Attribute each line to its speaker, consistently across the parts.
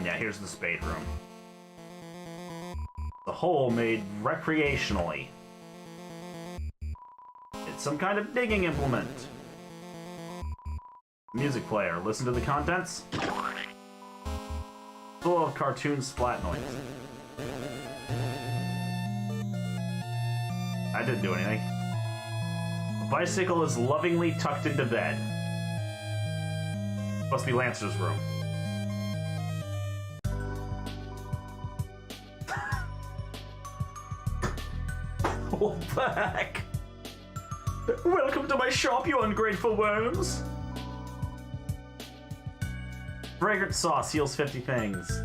Speaker 1: then yeah, here's the spade room. The hole made recreationally. It's some kind of digging implement. Music player. Listen to the contents. Full of cartoon splat noise. I didn't do anything. The bicycle is lovingly tucked into bed. Must be Lancer's room. What the heck? Welcome to my shop, you ungrateful worms! Fragrant sauce heals 50 things.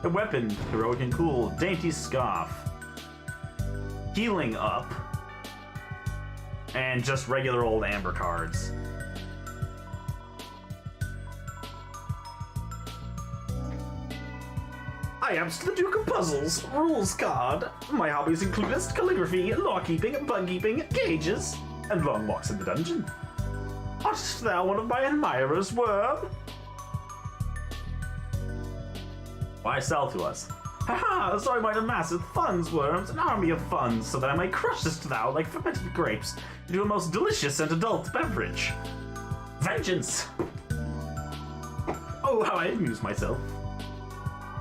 Speaker 1: A weapon, heroic and cool. Dainty scarf. Healing up. And just regular old amber cards. I am the Duke of Puzzles. Rules card. My hobbies include calligraphy, law-keeping, bug-keeping, cages, and long walks in the dungeon. Art thou one of my admirers, worm? Why sell to us? Haha, so I might amass with funds, worms, an army of funds, so that I might crush this thou like fermented grapes into a most delicious and adult beverage. Vengeance! Oh, how I amuse myself.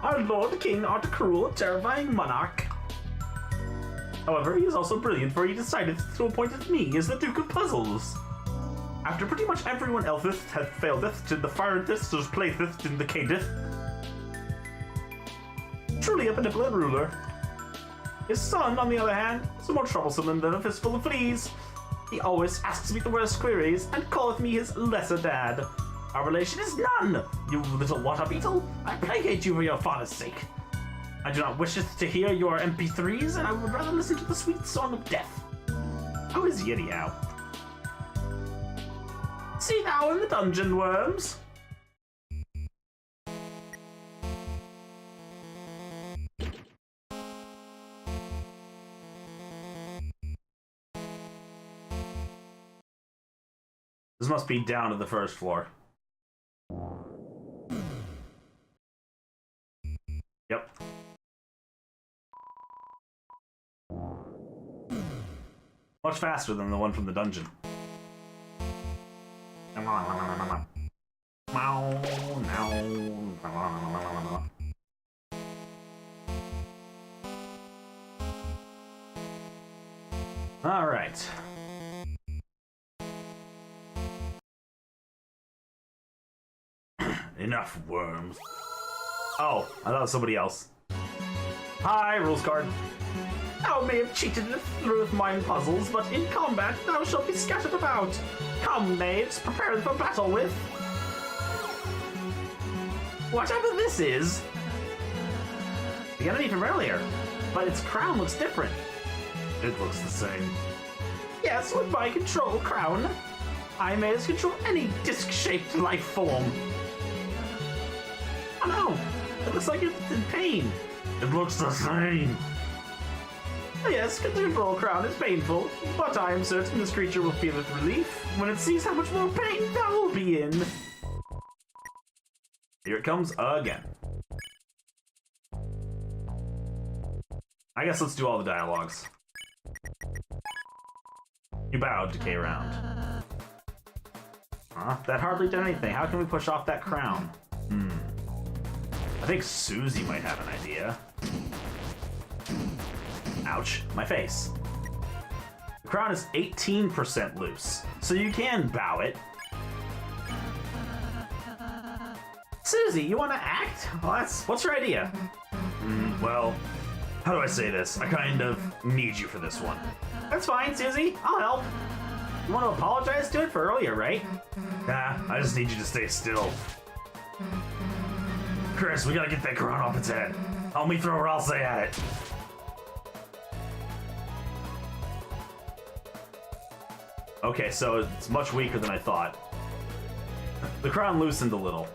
Speaker 1: Our Lord King art a cruel, terrifying monarch. However, he is also brilliant, for he decided to appoint me as the Duke of Puzzles. After pretty much everyone else'th had failedeth to the firedeth to playtheth in the cadeth. Truly a benevolent ruler. His son, on the other hand, is more troublesome than a fistful of fleas. He always asks me the worst queries, and calleth me his lesser dad. Our relation is none, you little water beetle. I placate you for your father's sake. I do not wish to hear your MP3s, and I would rather listen to the sweet song of death. How is he anyhow? See thou in the dungeon, worms. This must be down to the first floor. Yep. Much faster than the one from the dungeon. All right. Enough, worms. Oh, I thought it was somebody else. Hi, rules card. Thou may have cheated with mine puzzles, but in combat thou shalt be scattered about. Come, knaves, prepare for battle with... whatever this is. The enemy from earlier, but its crown looks different. It looks the same. Yes, with my control crown, I may control any disc-shaped life form. Oh no! It looks like it's in pain. It looks the same. Yes, the control crown is painful, but I am certain this creature will feel its relief when it sees how much more pain thou will be in. Here it comes again. I guess let's do all the dialogues. You bowed, Decay Round. Huh? That hardly did anything. How can we push off that crown? I think Susie might have an idea. Ouch, my face. The crown is 18% loose, so you can bow it. Susie, you want to act? Well, what's your idea? Well, how do I say this? I kind of need you for this one. That's fine, Susie. I'll help. You want to apologize to it for earlier, right? Nah, I just need you to stay still. Chris, we gotta get that crown off its head. Help me throw or I'll say at it. Okay, so it's much weaker than I thought. The crown loosened a little.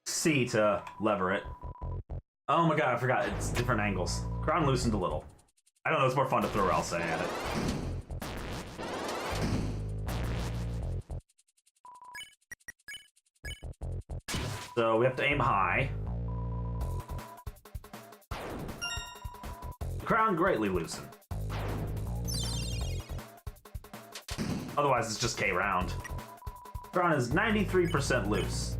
Speaker 1: C to lever it. Oh my god, I forgot. It's different angles. Crown loosened a little. I don't know, it's more fun to throw Elsa at it. So we have to aim high. Crown greatly loosened. Otherwise, it's just K round. Crown is 93% loose.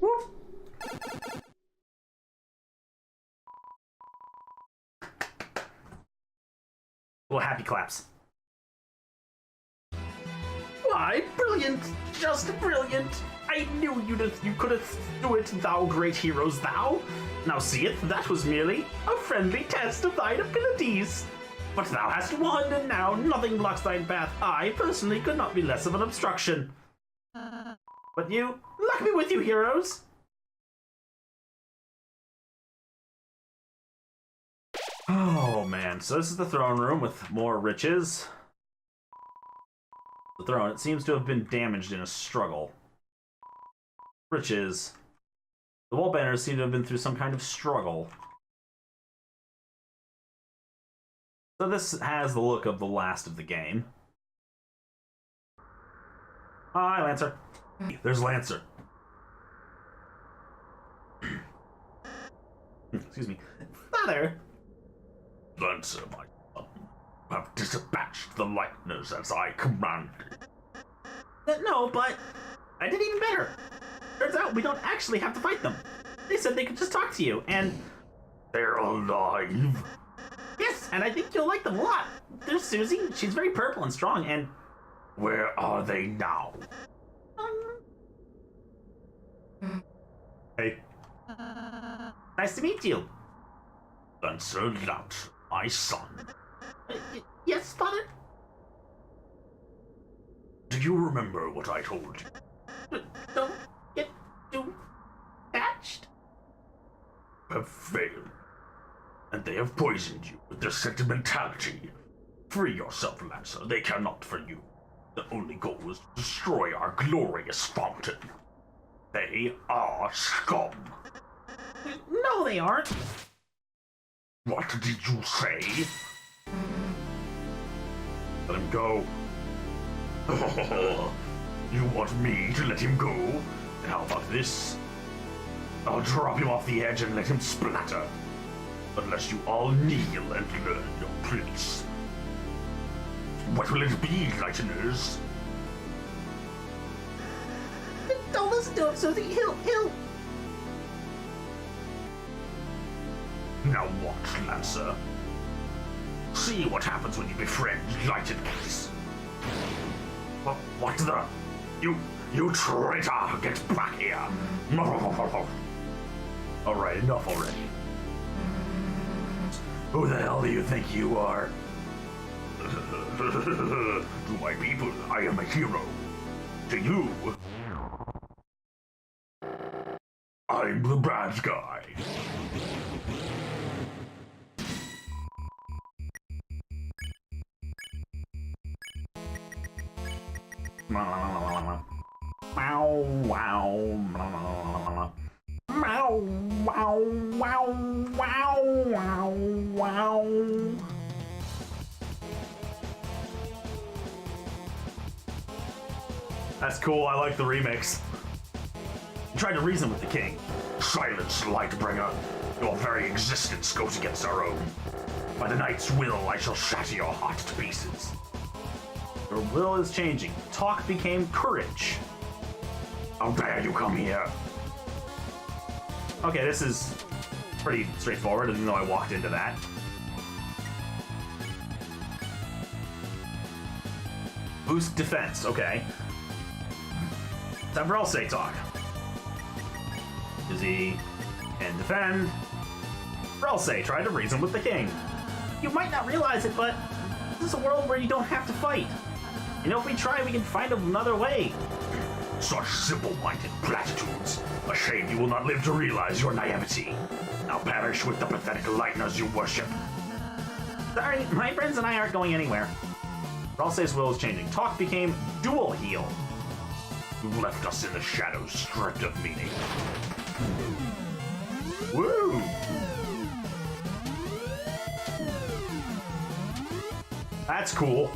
Speaker 1: Whoop. Little happy claps. Why, brilliant! Just brilliant! I knew you couldst do it, thou great heroes, thou! Now seeth, that was merely a friendly test of thine abilities. But thou hast won, and now nothing blocks thine path. I, personally, could not be less of an obstruction. But you, luck me with you, heroes! Oh man, so this is the throne room with more riches. The throne, it seems to have been damaged in a struggle. Riches. The wall banners seem to have been through some kind of struggle. So this has the look of the last of the game. Hi, Lancer. There's Lancer. Excuse me. Father! Lancer, my son, have dispatched the likeners as I commanded. No, but I did even better. Turns out we don't actually have to fight them. They said they could just talk to you, and... They're alive? Yes, and I think you'll like them a lot. There's Susie. She's very purple and strong, and... Where are they now? Hey. Nice to meet you. Lancer, Lancer, my son. Yes, father? Do you remember what I told you? Don't get too attached. Have failed. And they have poisoned you with their sentimentality. Free yourself, Lancer. They cannot for you. The only goal is to destroy our glorious fountain. They are scum. No, they aren't. What did you say? Let him go. You want me to let him go? How about this? I'll drop him off the edge and let him splatter. Unless you all kneel and learn your place. What will it be, Lighteners? Don't listen to him, Susie. He'll... Now watch, Lancer. See what happens when you befriend Lighteners. What the... You traitor! Get back here! Alright, enough already. Who the hell do you think you are? To my people, I am a hero. To you, I'm the bad guy. Wow, wow, wow, wow, wow, wow, wow. That's cool, I like the remix. I tried to reason with the king. Silence, Lightbringer. Your very existence goes against our own. By the knight's will, I shall shatter your heart to pieces. Your will is changing. Talk became courage. How dare you come here? Okay, this is pretty straightforward, even though I walked into that. Boost defense, okay. Time for Elsa talk. Izzy can defend. Elsa tried to reason with the king. You might not realize it, but this is a world where you don't have to fight. You know, if we try, we can find another way. Such simple-minded platitudes. A shame you will not live to realize your naivety. Now perish with the pathetic lighteners you worship. Sorry, my friends and I aren't going anywhere. Ralse's will is changing. Talk became dual heal. who left us in the shadows stripped of meaning. Woo! That's cool.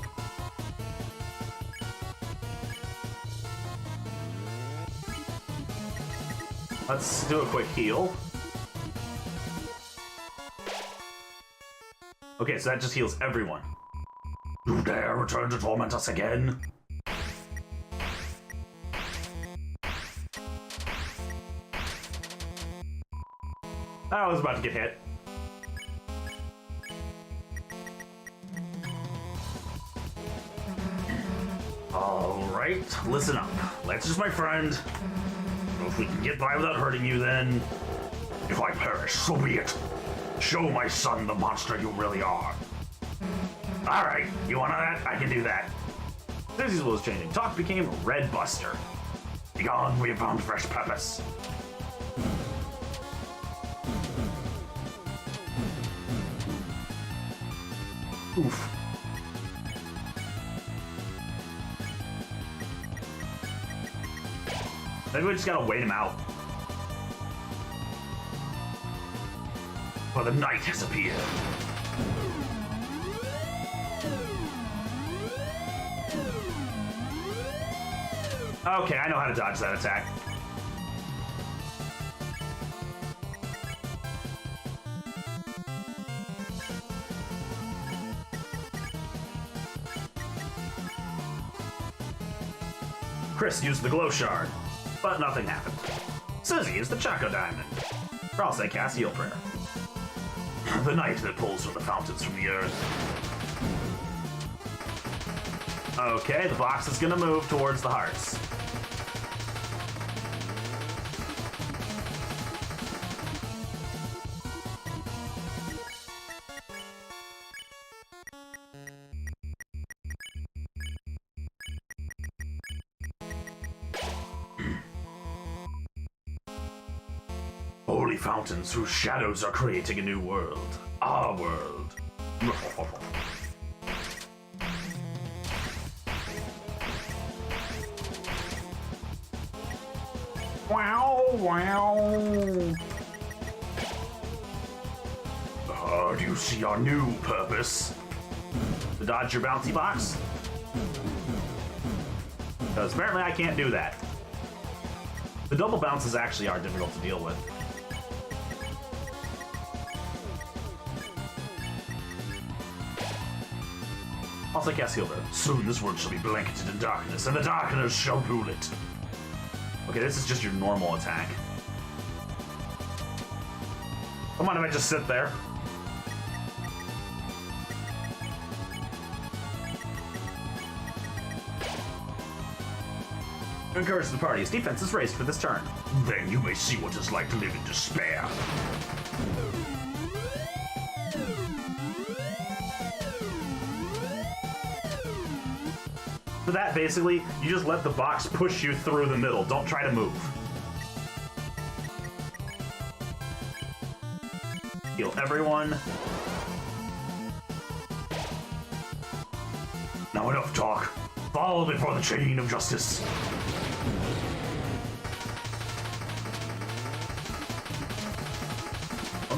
Speaker 1: Let's do a quick heal. Okay, so that just heals everyone. You dare return to torment us again? I was about to get hit. Alright, listen up. Let's just my friend. If we can get by without hurting you, then... If I perish, so be it. Show my son the monster you really are. Alright, you want that? I can do that. Susie's will is changing. Talk became Red Buster. Begone, we have found fresh purpose. Oof. Maybe we just gotta wait him out. For the night has appeared. Okay, I know how to dodge that attack. Chris used the glow shard, but nothing happened. Susie is the Choco Diamond. Or else I cast Heal Prayer. The night that pulls from the fountains from the earth. Okay, the box is gonna move towards the hearts. Holy fountains whose shadows are creating a new world. Our world. Wow, wow. Do you see our new purpose? To dodge your bouncy box? Because apparently I can't do that. The double bounces actually are difficult to deal with. Also, cast Heal Prayer. Soon this world shall be blanketed in darkness, and the darkness shall rule it. Okay, this is just your normal attack. Come on, if I just sit there. Encourage the party's defense is raised for this turn. Then you may see what it's like to live in despair. For that, basically, you just let the box push you through the middle. Don't try to move. Heal everyone. Now enough talk. Fall before the chain of justice.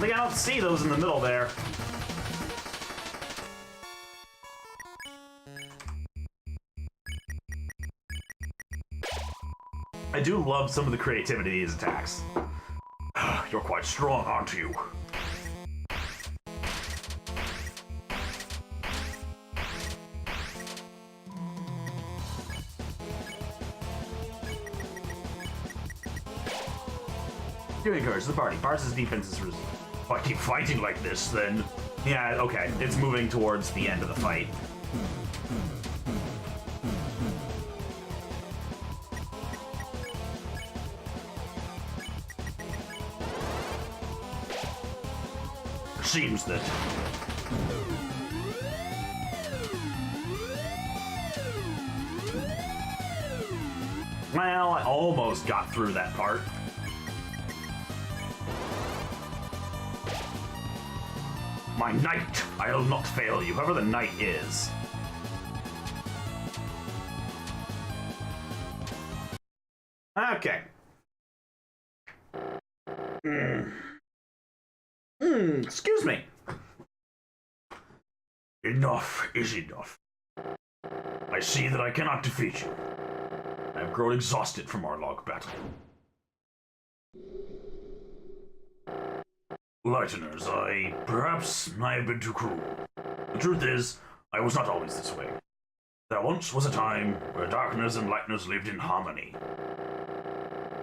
Speaker 1: I don't see those in the middle there. I do love some of the creativity of these attacks. You're quite strong, aren't you? You encourage the party. Bars's defense is resolved. If I keep fighting like this, then... Yeah, okay. It's moving towards the end of the fight. Seems that... Well, I almost got through that part. My knight, I'll not fail you, whoever the knight is. Okay. Excuse me. Enough is enough. I see that I cannot defeat you. I have grown exhausted from our long battle. Lighteners, perhaps I have been too cruel. The truth is, I was not always this way. There once was a time where darkeners and lighteners lived in harmony.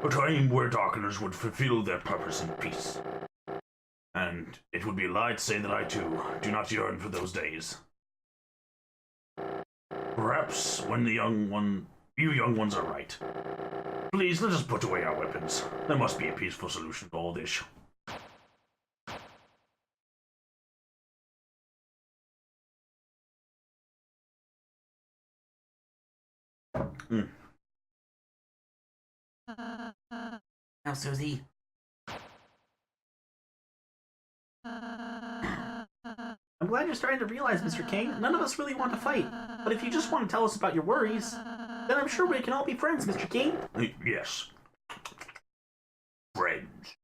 Speaker 1: A time where darkeners would fulfill their purpose in peace. And it would be a lie to say that I too do not yearn for those days. Perhaps when you young ones are right. Please, let us put away our weapons. There must be a peaceful solution to all this. Now, Susie. I'm glad you're starting to realize, Mr. King, none of us really want to fight. But if you just want to tell us about your worries, then I'm sure we can all be friends, Mr. King. Yes. Friends.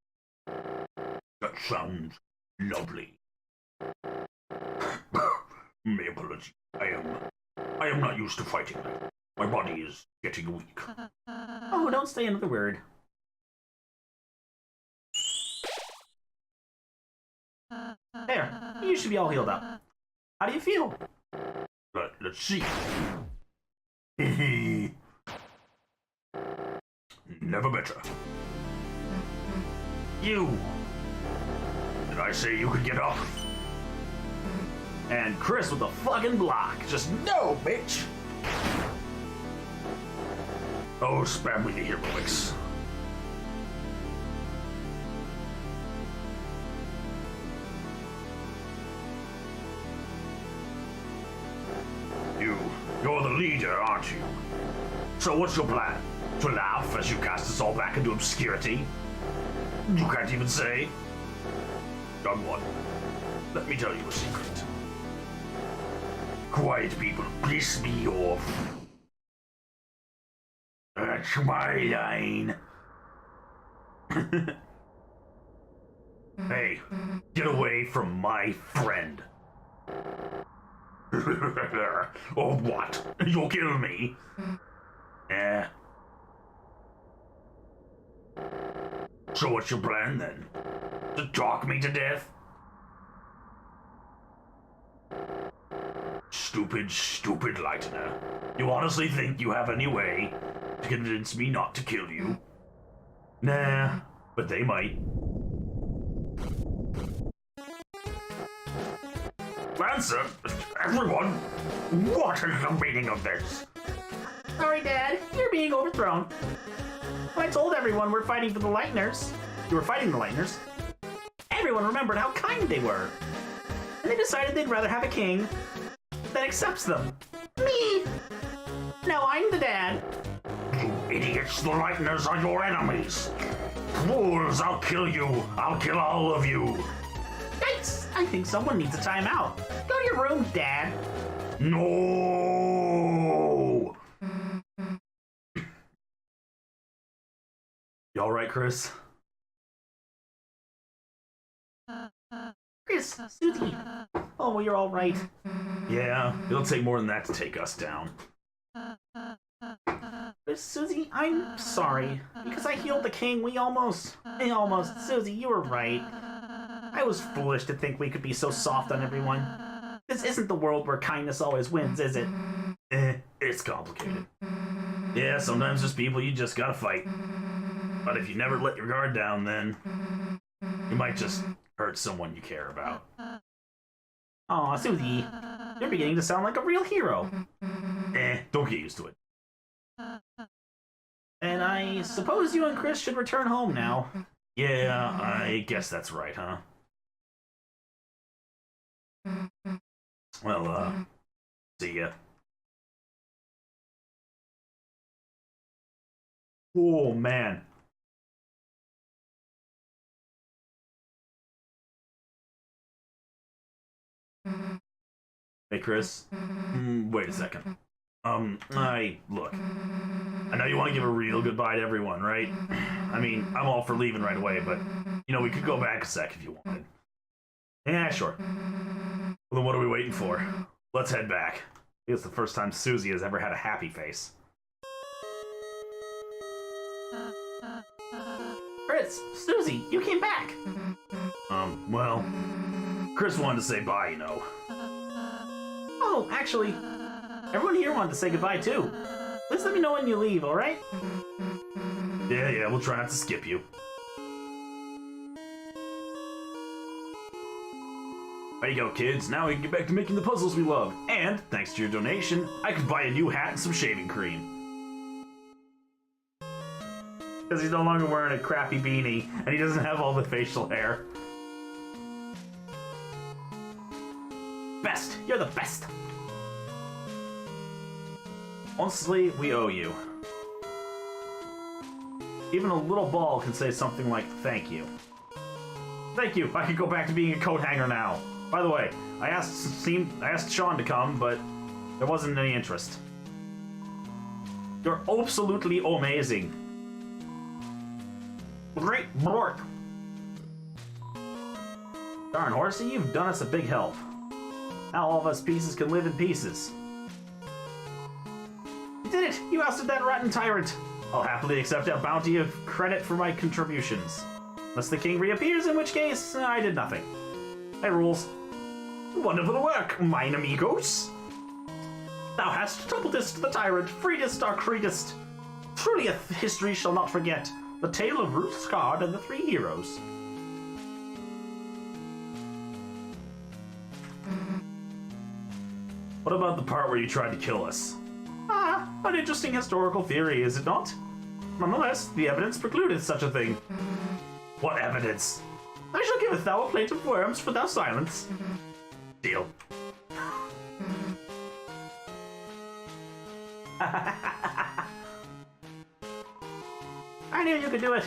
Speaker 1: That sounds lovely. My apologies. I am not used to fighting. My body is getting weak. Oh, don't say another word. There, you should be all healed up. How do you feel? Let's see. Never better. You! Did I say you could get up? And Chris with the fucking block. Just no, bitch! Oh, spare me the heroics. You're the leader, aren't you? So what's your plan? To laugh as you cast us all back into obscurity? You can't even say? Young one, let me tell you a secret. Quiet people piss me off. That's my line. Hey, get away from my friend. Or what? You'll kill me? Eh. So what's your plan then? To talk me to death? Stupid, stupid Lightener. You honestly think you have any way to convince me not to kill you? Nah, but they might. Answer, everyone, what is the meaning of this? Sorry, Dad, you're being overthrown. When I told everyone we're fighting for the Lighteners, you were fighting the Lighteners, everyone remembered how kind they were. And they decided they'd rather have a king that accepts them. Me! Now I'm the dad. You idiots, the Lighteners are your enemies. Fools, I'll kill you. I'll kill all of you. Yikes! I think someone needs a timeout. Go to your room, Dad. No! You alright, Chris? Chris, Susie. Oh, you're alright. Yeah, it'll take more than that to take us down. Susie, I'm sorry. Because I healed the king, Susie, you were right. I was foolish to think we could be so soft on everyone. This isn't the world where kindness always wins, is it? It's complicated. Yeah, sometimes there's people you just gotta fight. But if you never let your guard down, then you might just hurt someone you care about. Aw, Susie, you're beginning to sound like a real hero. Don't get used to it. And I suppose you and Chris should return home now. Yeah, I guess that's right, huh? Well, see ya. Oh, man. Hey, Chris. Wait a second. Look. I know you want to give a real goodbye to everyone, right? I mean, I'm all for leaving right away, but, you know, we could go back a sec if you wanted. Yeah, sure. Well, then what are we waiting for? Let's head back. I think it's the first time Susie has ever had a happy face.
Speaker 2: Chris, Susie, you came back!
Speaker 1: Well, Chris wanted to say bye, you know.
Speaker 2: Oh, actually, everyone here wanted to say goodbye too. Please let me know when you leave, alright?
Speaker 1: Yeah, we'll try not to skip you. There you go, kids. Now we can get back to making the puzzles we love. And, thanks to your donation, I could buy a new hat and some shaving cream. Because he's no longer wearing a crappy beanie, and he doesn't have all the facial hair.
Speaker 2: Best! You're the best!
Speaker 1: Honestly, we owe you. Even a little ball can say something like, thank you. Thank you, I can go back to being a coat hanger now. By the way, I asked Sean to come, but there wasn't any interest. You're absolutely amazing. Great work. Darn, Horsey, you've done us a big help. Now all of us pieces can live in pieces.
Speaker 2: You did it! You ousted that rotten tyrant!
Speaker 1: I'll happily accept a bounty of credit for my contributions.
Speaker 2: Unless the king reappears, in which case, I did nothing.
Speaker 1: Hey, rules.
Speaker 2: Wonderful work, mine amigos! Thou hast toppledest the tyrant, freedest our creedest. Truly a history shall not forget the tale of Ruth Scard and the three heroes.
Speaker 1: What about the part where you tried to kill us?
Speaker 2: Ah, an interesting historical theory, is it not? Nonetheless, the evidence precluded such a thing.
Speaker 1: What evidence?
Speaker 2: I shall giveth thou a plate of worms for thou silence.
Speaker 1: Deal.
Speaker 2: I knew you could do it.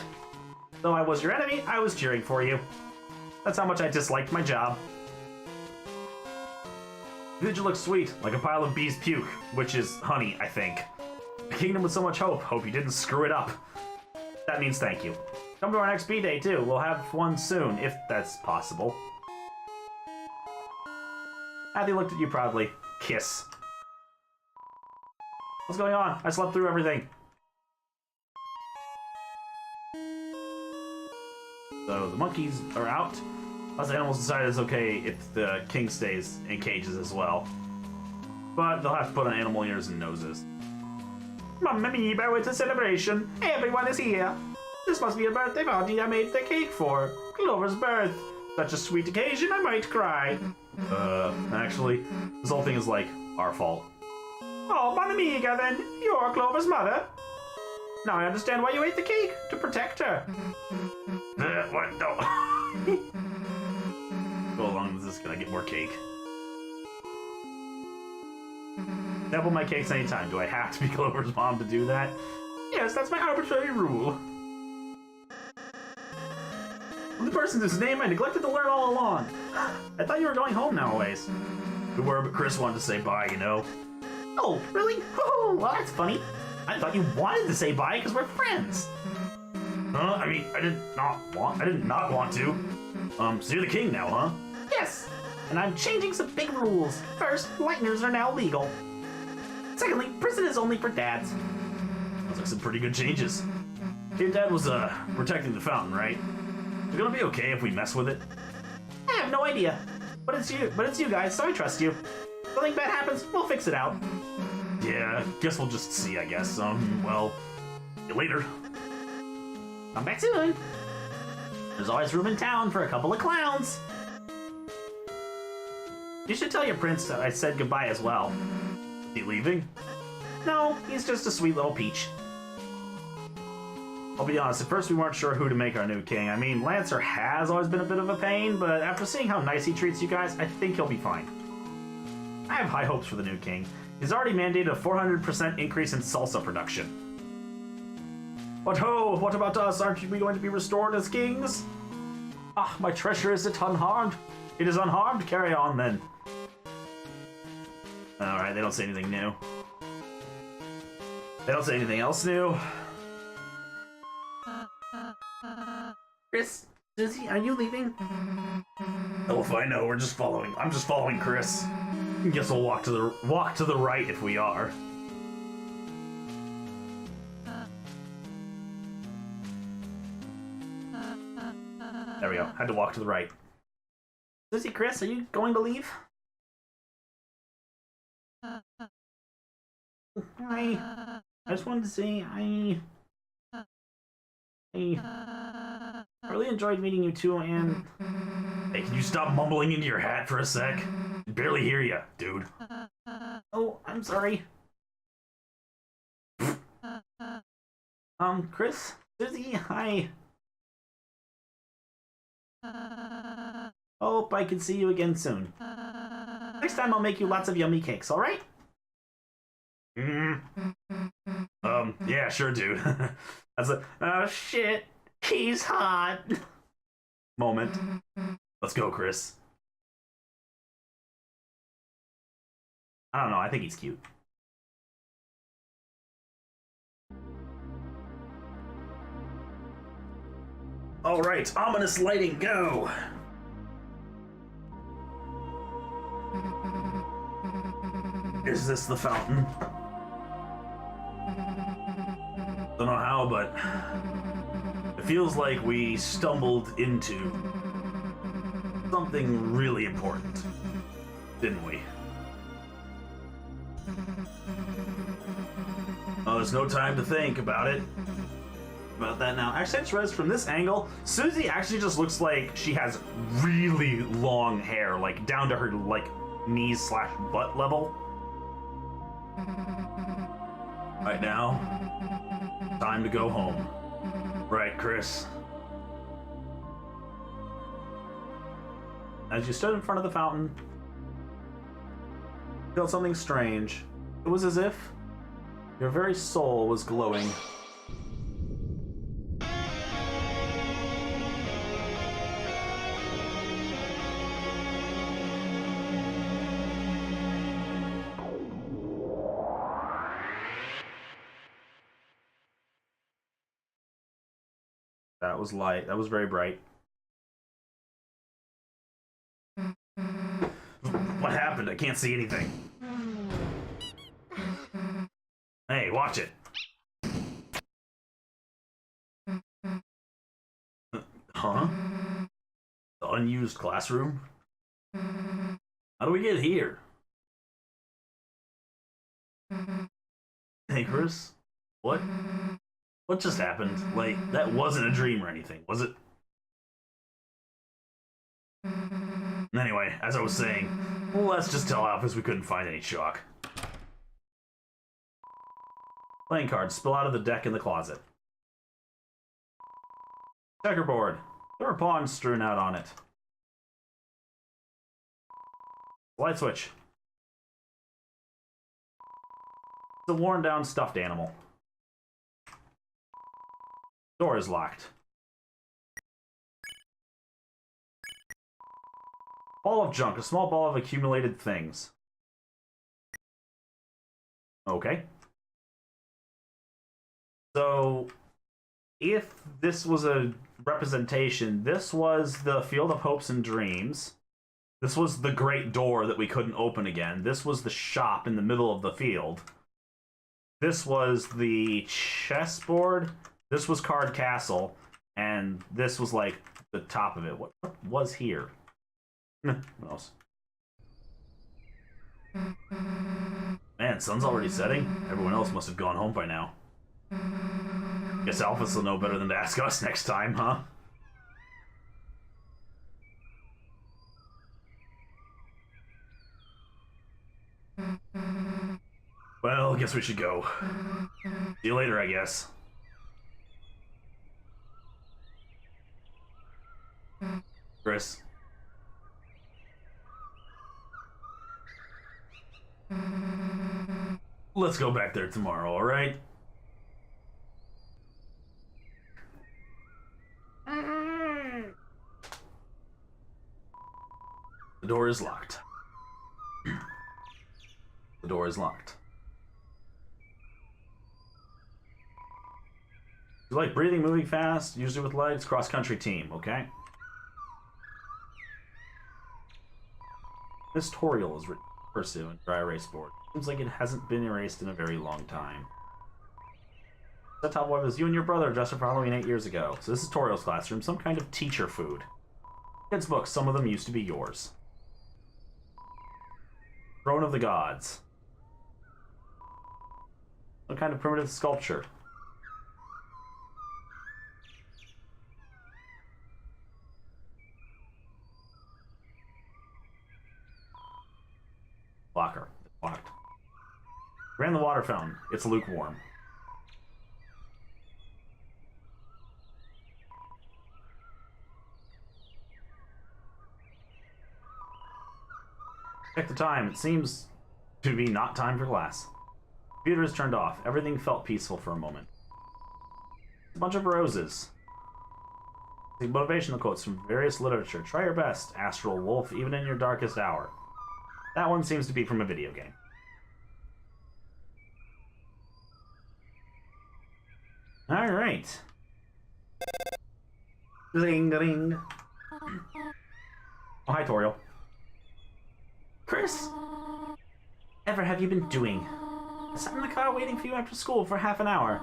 Speaker 2: Though I was your enemy, I was cheering for you. That's how much I disliked my job.
Speaker 1: Vigil looks sweet, like a pile of bees' puke, which is honey, I think. A kingdom with so much hope. Hope you didn't screw it up. That means thank you.
Speaker 2: Come to our next B-Day, too. We'll have one soon, if that's possible.
Speaker 1: Abby looked at you proudly. Kiss.
Speaker 2: What's going on? I slept through everything.
Speaker 1: So the monkeys are out. Us animals decided it's okay if the king stays in cages as well. But they'll have to put on animal ears and noses.
Speaker 2: Mamma mia, it's a celebration. Everyone is here. This must be a birthday party I made the cake for. Clover's birth. Such a sweet occasion, I might cry.
Speaker 1: Actually, this whole thing is like our fault.
Speaker 2: Oh, Mamma Mia, then. You're Clover's mother. Now I understand why you ate the cake. To protect her.
Speaker 1: What? No. Go along with this, can I get more cake? Double my cakes anytime. Do I have to be Clover's mom to do that?
Speaker 2: Yes, that's my arbitrary rule.
Speaker 1: The person whose name I neglected to learn all along. I thought you were going home nowadays. We were, but Chris wanted to say bye, you know.
Speaker 2: Oh, really? Oh, well, that's funny. I thought you wanted to say bye because we're friends.
Speaker 1: I mean, I did not want to. So you're the king now, huh?
Speaker 2: Yes, and I'm changing some big rules. First, lightners are now legal. Secondly, prison is only for dads.
Speaker 1: Sounds like some pretty good changes. Your dad was, protecting the fountain, right? It's gonna be okay if we mess with it?
Speaker 2: I have no idea. But it's you guys, so I trust you. If something bad happens, we'll fix it out.
Speaker 1: Yeah, guess we'll just see, I guess. Well, see you later.
Speaker 2: Come back soon. There's always room in town for a couple of clowns. You should tell your prince that I said goodbye as well.
Speaker 1: Is he leaving?
Speaker 2: No, he's just a sweet little peach.
Speaker 1: I'll be honest, at first we weren't sure who to make our new king. I mean, Lancer has always been a bit of a pain, but after seeing how nice he treats you guys, I think he'll be fine. I have high hopes for the new king. He's already mandated a 400% increase in salsa production. But ho, what about us? Aren't we going to be restored as kings? Ah, my treasure, is it unharmed? It is unharmed? Carry on, then. Alright, they don't say anything new. They don't say anything else new. Chris, Susie, are you leaving? Oh, if I know, we're just following. I'm just following Chris. Guess we'll walk to the right if we are. There we go. Had to walk to the right. Susie, Chris, are you going to leave? I just wanted to say I really enjoyed meeting you too, and hey, can you stop mumbling into your hat for a sec? I barely hear you, dude. Oh, I'm sorry. Chris, Susie, hi. Hope I can see you again soon. Next time I'll make you lots of yummy cakes, alright? Yeah, sure, dude. That's a, oh shit, he's hot moment. Let's go, Chris. I don't know, I think he's cute. Alright, ominous lighting, go! Is this the fountain? Don't know how, but it feels like we stumbled into something really important, didn't we? Oh, there's no time to think about it. About that now. Actually, I just realized from this angle, Susie actually just looks like she has really long hair, like down to her like knees / butt level. Right now, time to go home. Right, Chris? As you stood in front of the fountain, you felt something strange. It was as if your very soul was glowing. That was light. That was very bright. What happened? I can't see anything. Hey, watch it. Huh? The unused classroom? How do we get here? Hey, Chris? What? What just happened? Like, that wasn't a dream or anything, was it? Anyway, as I was saying, well, let's just tell Alphys we couldn't find any chalk. Playing cards spill out of the deck in the closet. Checkerboard. There are pawns strewn out on it. Light switch. It's a worn down stuffed animal. Door is locked. Ball of junk, a small ball of accumulated things. Okay. So, if this was a representation, this was the Field of Hopes and Dreams. This was the great door that we couldn't open again. This was the shop in the middle of the field. This was the chessboard. This was Card Castle. And this was like the top of it. What was here? What else? Man, sun's already setting. Everyone else must have gone home by now. Guess Alphys will know better than to ask us next time, huh? Well, guess we should go. See you later, I guess. Chris. Let's go back there tomorrow, alright? The door is locked. The door is locked. You like breathing, moving fast, usually with legs, cross-country team, okay? This tutorial is recursive and dry erase board. Seems like it hasn't been erased in a very long time. That top one was you and your brother dressed up for Halloween 8 years ago. So this is tutorials classroom, some kind of teacher food. Kids' books, some of them used to be yours. Throne of the Gods. Some kind of primitive sculpture. Locker. Locked. Ran the water fountain. It's lukewarm. Check the time. It seems to be not time for class. Computer is turned off. Everything felt peaceful for a moment. A bunch of roses. The motivational quotes from various literature. Try your best, Astral Wolf, even in your darkest hour. That one seems to be from a video game. Alright. Ring, ring. Oh, hi, Toriel. Chris! Ever have you been doing? I sat in the car waiting for you after school for half an hour.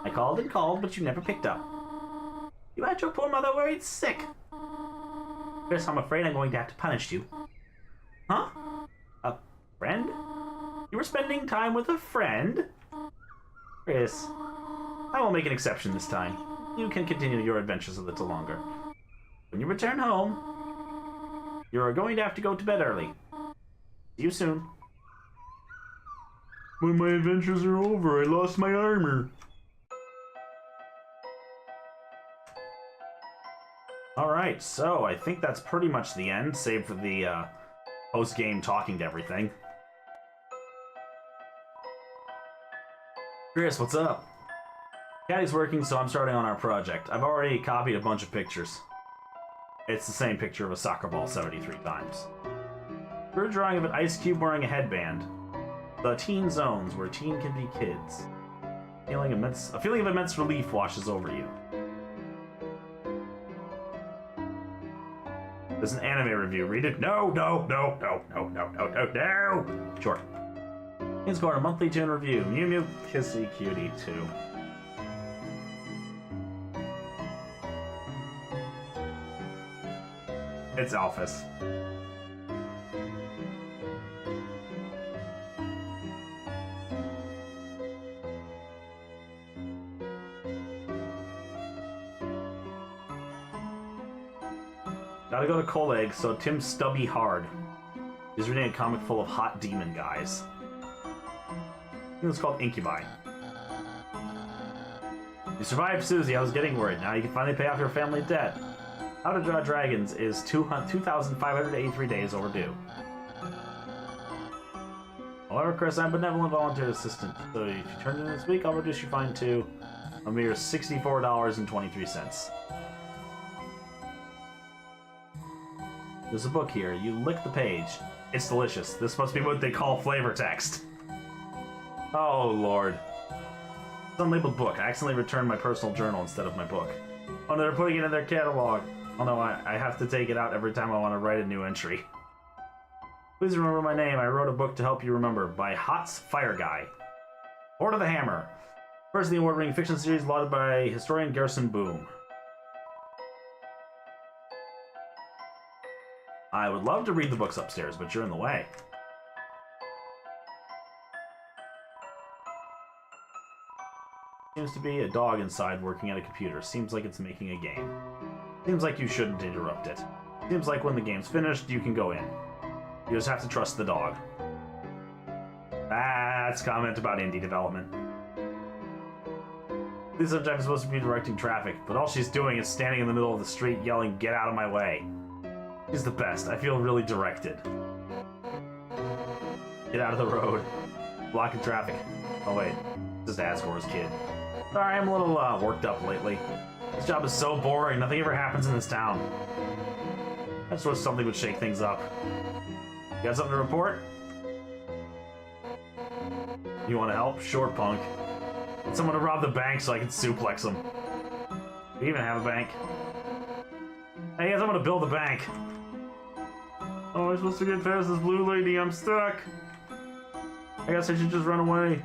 Speaker 1: I called and called, but you never picked up. You had your poor mother worried sick. Chris, I'm afraid I'm going to have to punish you. Huh? A friend? You were spending time with a friend? Chris, I will make an exception this time. You can continue your adventures a little longer. When you return home, you are going to have to go to bed early. See you soon. When my adventures are over, I lost my armor. Alright, so I think that's pretty much the end, save for the post-game talking to everything. Chris, what's up? Caddy's working, so I'm starting on our project. I've already copied a bunch of pictures. It's the same picture of a soccer ball 73 times. We're drawing of an ice cube wearing a headband. The teen zones, where teen can be kids. A feeling of immense relief washes over you. There's an anime review. Read it. No. Sure. He's got a monthly tune review. Mew Mew Kissy Cutie 2. It's Alphys. Gotta go to Coleg, so Tim Stubby Hard. He's reading a comic full of hot demon guys. I think it's called Incubi. You survived Susie, I was getting worried. Now you can finally pay off your family debt. How to Draw Dragons is 2,583 days overdue. However, Chris, I'm a benevolent volunteer assistant, so if you turn in this week, I'll reduce your fine to a mere $64.23. There's a book here. You lick the page. It's delicious. This must be what they call flavor text. Oh, Lord. It's an unlabeled book. I accidentally returned my personal journal instead of my book. Oh, no, they're putting it in their catalog. Oh, no, I have to take it out every time I want to write a new entry. Please remember my name. I wrote a book to help you remember by Hot's Fire Guy. Lord of the Hammer. First in the award-winning fiction series lauded by historian Garrison Boom. I would love to read the books upstairs, but you're in the way. Seems to be a dog inside working at a computer. Seems like it's making a game. Seems like you shouldn't interrupt it. Seems like when the game's finished, you can go in. You just have to trust the dog. That's comment about indie development. This sometimes supposed to be directing traffic, but all she's doing is standing in the middle of the street yelling, "Get out of my way." She's the best. I feel really directed. Get out of the road. Blocking traffic. Oh wait, just Asgore's kid. Sorry, I'm a little worked up lately. This job is so boring. Nothing ever happens in this town. I just wish something would shake things up. You got something to report? You want to help? Sure, punk. Get someone to rob the bank so I can suplex them. Do we even have a bank? Hey guys, I'm gonna build a bank. Oh, I'm supposed to get past this blue lady. I'm stuck. I guess I should just run away.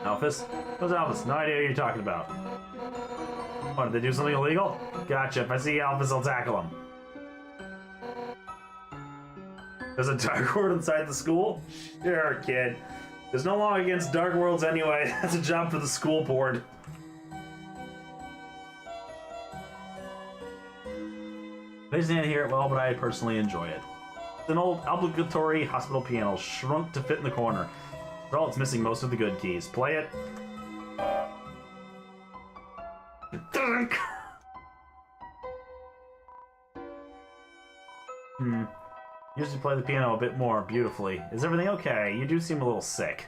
Speaker 1: Alphys? What's Alphys? No idea what you're talking about. What, did they do something illegal? Gotcha. If I see Alphys, I'll tackle him. There's a dark world inside the school? Sure, kid. There's no law against dark worlds anyway. That's a job for the school board. I just didn't hear it well, but I personally enjoy it. It's an old obligatory hospital piano, shrunk to fit in the corner. For all, it's missing most of the good keys. Play it. Usually play the piano a bit more beautifully. Is everything okay? You do seem a little sick.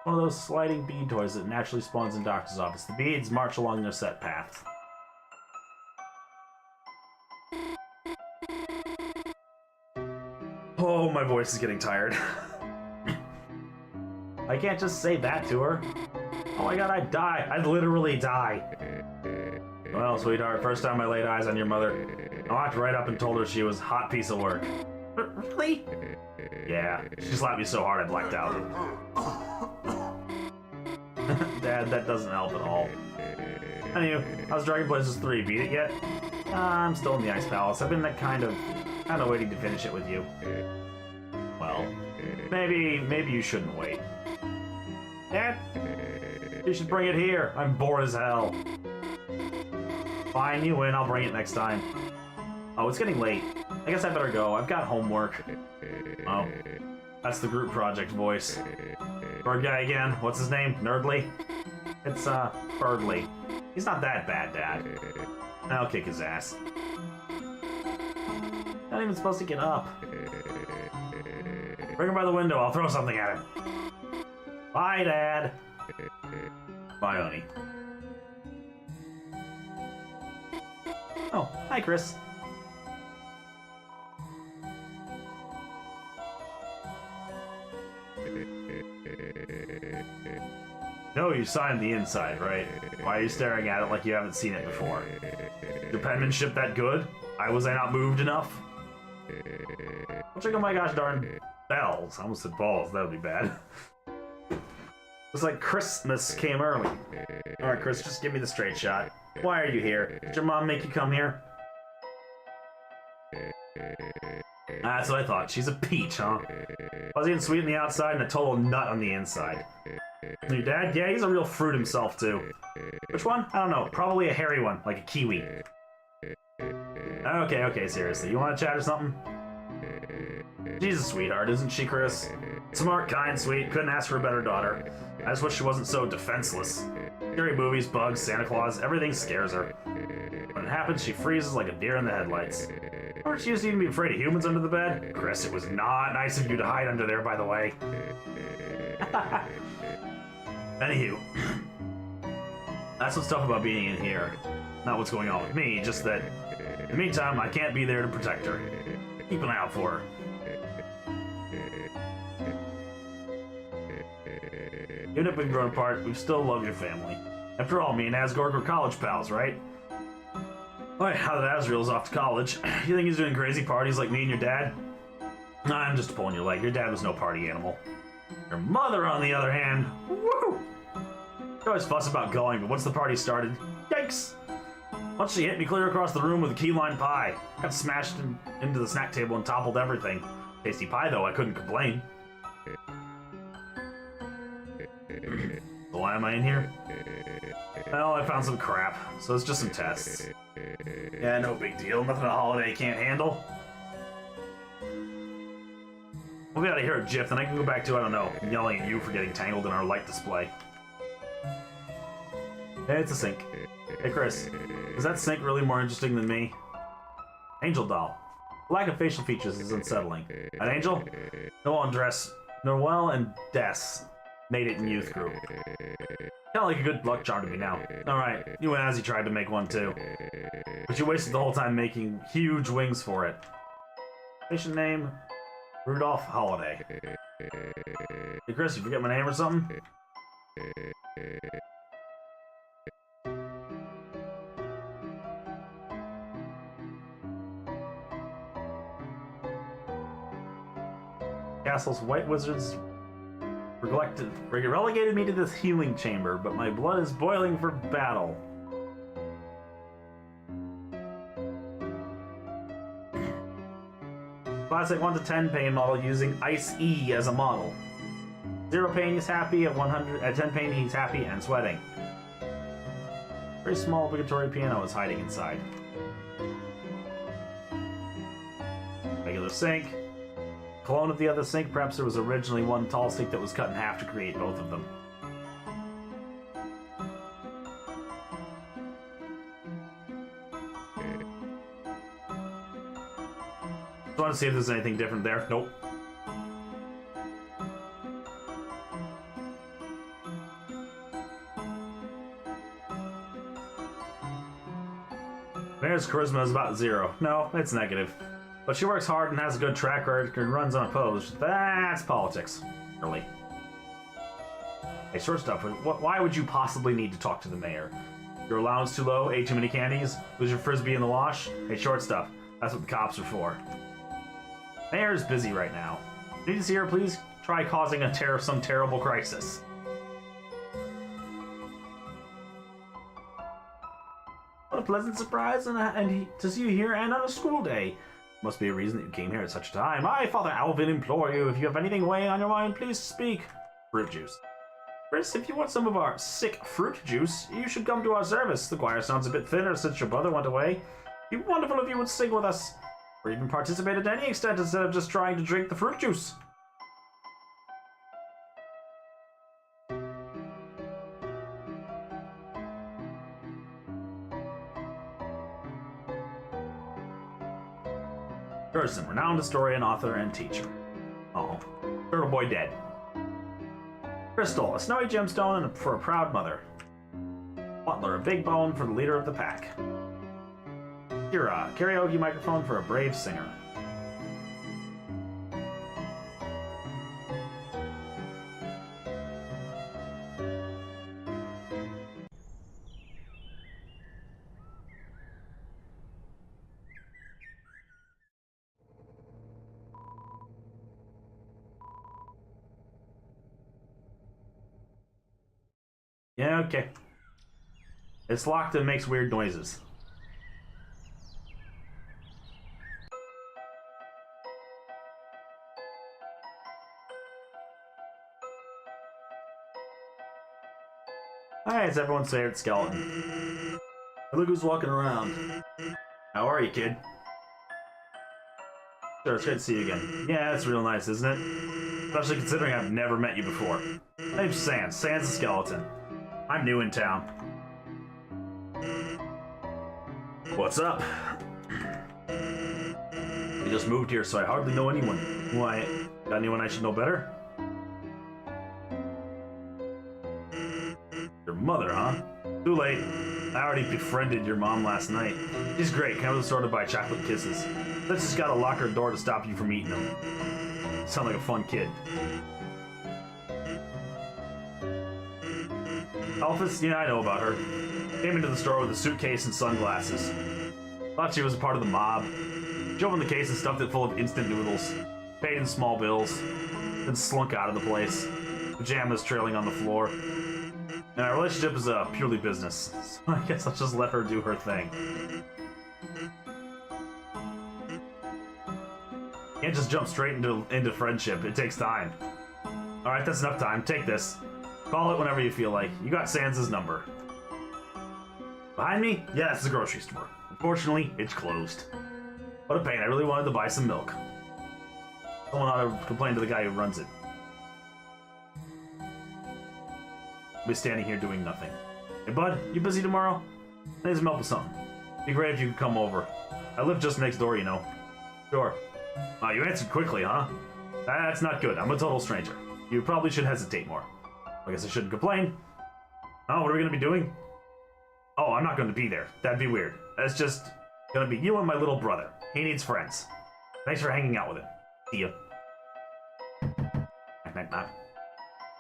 Speaker 1: One of those sliding bead toys that naturally spawns in doctor's office. The beads march along their set paths. Oh, my voice is getting tired. I can't just say that to her. Oh my god, I'd die. I'd literally die. Well, sweetheart, first time I laid eyes on your mother, I walked right up and told her she was a hot piece of work. Really? Yeah, she slapped me so hard I blacked out. Dad, that doesn't help at all. Anyway, how's Dragon Blazers 3? Beat it yet? I'm still in the Ice Palace. I've been kind of waiting to finish it with you. Well, maybe you shouldn't wait. Dad, you should bring it here. I'm bored as hell. Fine, you win. I'll bring it next time. Oh, it's getting late. I guess I better go. I've got homework. Oh, that's the group project voice. Bird guy again. What's his name? Nerdly? It's, Birdly. He's not that bad, Dad. I'll kick his ass. Not even supposed to get up. Bring him by the window. I'll throw something at him. Bye, Dad. Bye, honey. Oh, hi, Chris. No, you signed the inside, right? Why are you staring at it like you haven't seen it before? Your penmanship that good? Was I not moved enough? I'll check on my gosh darn bells. I almost said balls, that would be bad. It's like Christmas came early. Alright, Chris, just give me the straight shot. Why are you here? Did your mom make you come here? That's what I thought. She's a peach, huh? Fuzzy and sweet on the outside and a total nut on the inside. Your dad? Yeah, he's a real fruit himself, too. Which one? I don't know. Probably a hairy one, like a kiwi. Okay, seriously. You want to chat or something? She's a sweetheart, isn't she, Chris? Smart, kind, sweet. Couldn't ask for a better daughter. I just wish she wasn't so defenseless. Scary movies, bugs, Santa Claus, everything scares her. When it happens, she freezes like a deer in the headlights. Or she used to even be afraid of humans under the bed. Chris, it was not nice of you to hide under there, by the way. Anywho, that's what's tough about being in here. Not what's going on with me, just that in the meantime, I can't be there to protect her. Keep an eye out for her. Even if we've grown apart, we still love your family. After all, me and Asgard were college pals, right? Alright, now that Asriel's off to college, you think he's doing crazy parties like me and your dad? Nah, I'm just pulling your leg. Your dad was no party animal. Your mother, on the other hand, woo! She always fuss about going, but once the party started, yikes! Once she hit me clear across the room with a key lime pie. Got smashed into the snack table and toppled everything. Tasty pie, though, I couldn't complain. So why am I in here? Well, I found some crap, so it's just some tests. Yeah, no big deal. Nothing a holiday can't handle. We'll be out of here at Jiff, then I can go back to, I don't know, yelling at you for getting tangled in our light display. Hey, it's a sink. Hey, Chris, is that sink really more interesting than me? Angel doll. The lack of facial features is unsettling. An angel? Noel and Des made it in youth group. Kinda like a good luck charm to me now. Alright, you and Azzy tried to make one too. But you wasted the whole time making huge wings for it. Station name, Rudolph Holiday. Hey Chris, you forget my name or something? Castle's White Wizards relegated me to this healing chamber, but my blood is boiling for battle. Classic 1 to 10 pain model using Ice E as a model. 0 pain he's happy, at 10 pain he's happy and sweating. Very small obligatory piano is hiding inside. Regular sink. Clone of the other sink, perhaps there was originally one tall sink that was cut in half to create both of them. Just want to see if there's anything different there. Nope. Mayor's charisma is about 0. No, it's negative. But she works hard and has a good track record and runs unopposed. That's politics. Really. Hey, short stuff. Why would you possibly need to talk to the mayor? Your allowance too low? Ate too many candies? Lose your frisbee in the wash? Hey, short stuff. That's what the cops are for. Mayor is busy right now. Need to see her, please? Try causing some terrible crisis. What a pleasant surprise and to see you here and on a school day. Must be a reason that you came here at such a time. I, Father Alvin, implore you, if you have anything weighing on your mind, please speak. Fruit juice. Chris, if you want some of our sick fruit juice, you should come to our service. The choir sounds a bit thinner since your brother went away. It'd be wonderful if you would sing with us, or even participate to any extent instead of just trying to drink the fruit juice. Person, renowned historian, author, and teacher. Oh, Turtle Boy dead. Crystal, a snowy gemstone for a proud mother. Butler, a big bone for the leader of the pack. Kira, a karaoke microphone for a brave singer. Yeah, okay. It's locked and makes weird noises. Hi, it's everyone's favorite skeleton. Hey, look who's walking around. How are you, kid? Sure, it's great to see you again. Yeah, it's real nice, isn't it? Especially considering I've never met you before. My name's Sans. Sans the skeleton. I'm new in town. What's up? I just moved here, so I hardly know anyone. Why? Got anyone I should know better? Your mother, huh? Too late. I already befriended your mom last night. She's great, kind of sort of by chocolate kisses. Let's just gotta lock her door to stop you from eating them. Sound like a fun kid. Alphys? Yeah, I know about her. Came into the store with a suitcase and sunglasses. Thought she was a part of the mob. She opened the case and stuffed it full of instant noodles. Paid in small bills. Then slunk out of the place. Pajamas trailing on the floor. And our relationship is purely business. So I guess I'll just let her do her thing. Can't just jump straight into friendship. It takes time. Alright, that's enough time. Take this. Call it whenever you feel like. You got Sans' number. Behind me? Yeah, it's the grocery store. Unfortunately, it's closed. What a pain. I really wanted to buy some milk. Someone ought to complain to the guy who runs it. I'll be standing here doing nothing. Hey, bud, you busy tomorrow? I need some help with something. Be great if you could come over. I live just next door, you know. Sure. You answered quickly, huh? That's not good. I'm a total stranger. You probably should hesitate more. I guess I shouldn't complain. Oh, what are we gonna be doing? Oh, I'm not gonna be there. That'd be weird. That's just gonna be you and my little brother. He needs friends. Thanks for hanging out with him. See ya. Knock, knock, knock.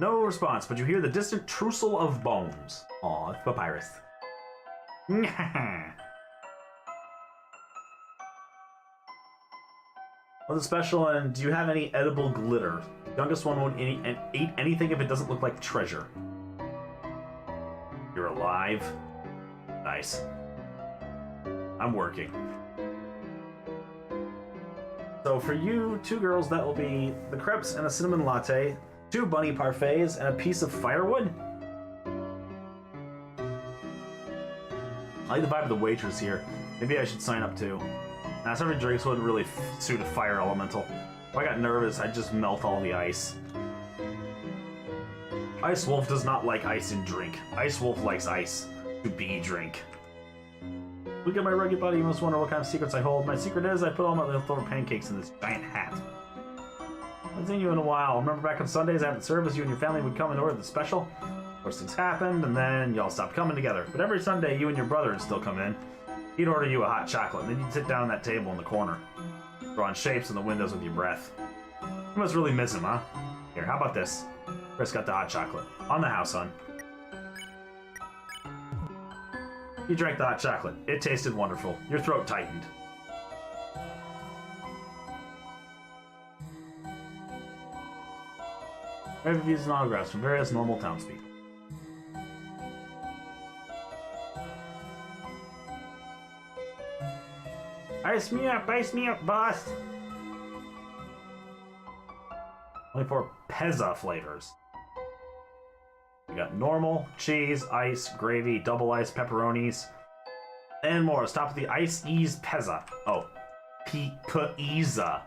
Speaker 1: No response, but you hear the distant trussel of bones. Aw, it's Papyrus. What's special, and do you have any edible glitter? The youngest one won't eat anything if it doesn't look like treasure. You're alive? Nice. I'm working. So for you, 2 girls, that will be the crepes and a cinnamon latte, 2 bunny parfaits, and a piece of firewood. I like the vibe of the waitress here. Maybe I should sign up too. Now, serving drinks wouldn't really suit a fire elemental. If I got nervous, I'd just melt all the ice. Ice Wolf does not like ice in drink. Ice Wolf likes ice to be drink. Look at my rugged body, you must wonder what kind of secrets I hold. My secret is I put all my leftover pancakes in this giant hat. I haven't seen you in a while. Remember back on Sundays after the service, you and your family would come and order the special? Of course, things happened, and then y'all stopped coming together. But every Sunday, you and your brother would still come in. He'd order you a hot chocolate, and then you'd sit down at that table in the corner, drawing shapes in the windows with your breath. You must really miss him, huh? Here, how about this? Chris got the hot chocolate. On the house, son. You drank the hot chocolate. It tasted wonderful. Your throat tightened. Reviews and autographs from various normal townspeople. Ice me up, boss! Only 4 Pezza flavors. We got normal, cheese, ice, gravy, double ice, pepperonis, and more. Stop at the Ice Ease Pezza. Oh, Pizza.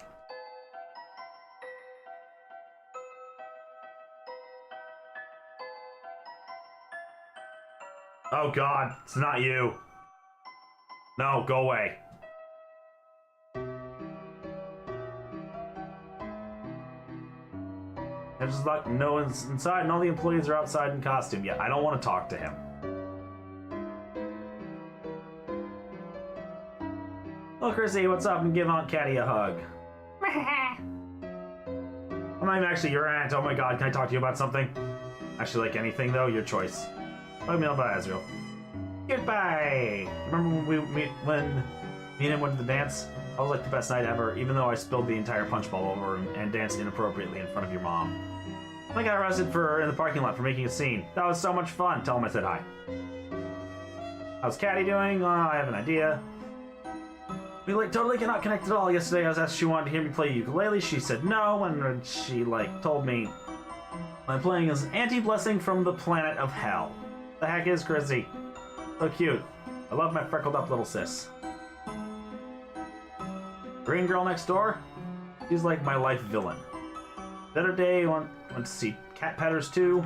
Speaker 1: Oh God, it's not you. No, go away. There's just like no one's inside, and all the employees are outside in costume. Yeah, I don't want to talk to him. Oh, Chrissy, what's up? And give Aunt Caddy a hug. I'm not even actually your aunt. Oh my God, can I talk to you about something? Actually, like anything though, your choice. Hug me up by Azrael. Goodbye. Remember when me and him went to the dance? That was like the best night ever, even though I spilled the entire punch bowl over him and danced inappropriately in front of your mom. I got arrested in the parking lot for making a scene. That was so much fun. Tell him I said hi. How's Caddy doing? I have an idea. We totally cannot connect at all. Yesterday I was asked if she wanted to hear me play ukulele. She said no, and she told me I'm playing as Anti-Blessing from the planet of hell. The heck is Chrissy? So cute. I love my freckled up little sis. Green girl next door? She's like my life villain. The other day, I went to see Cat Petters 2.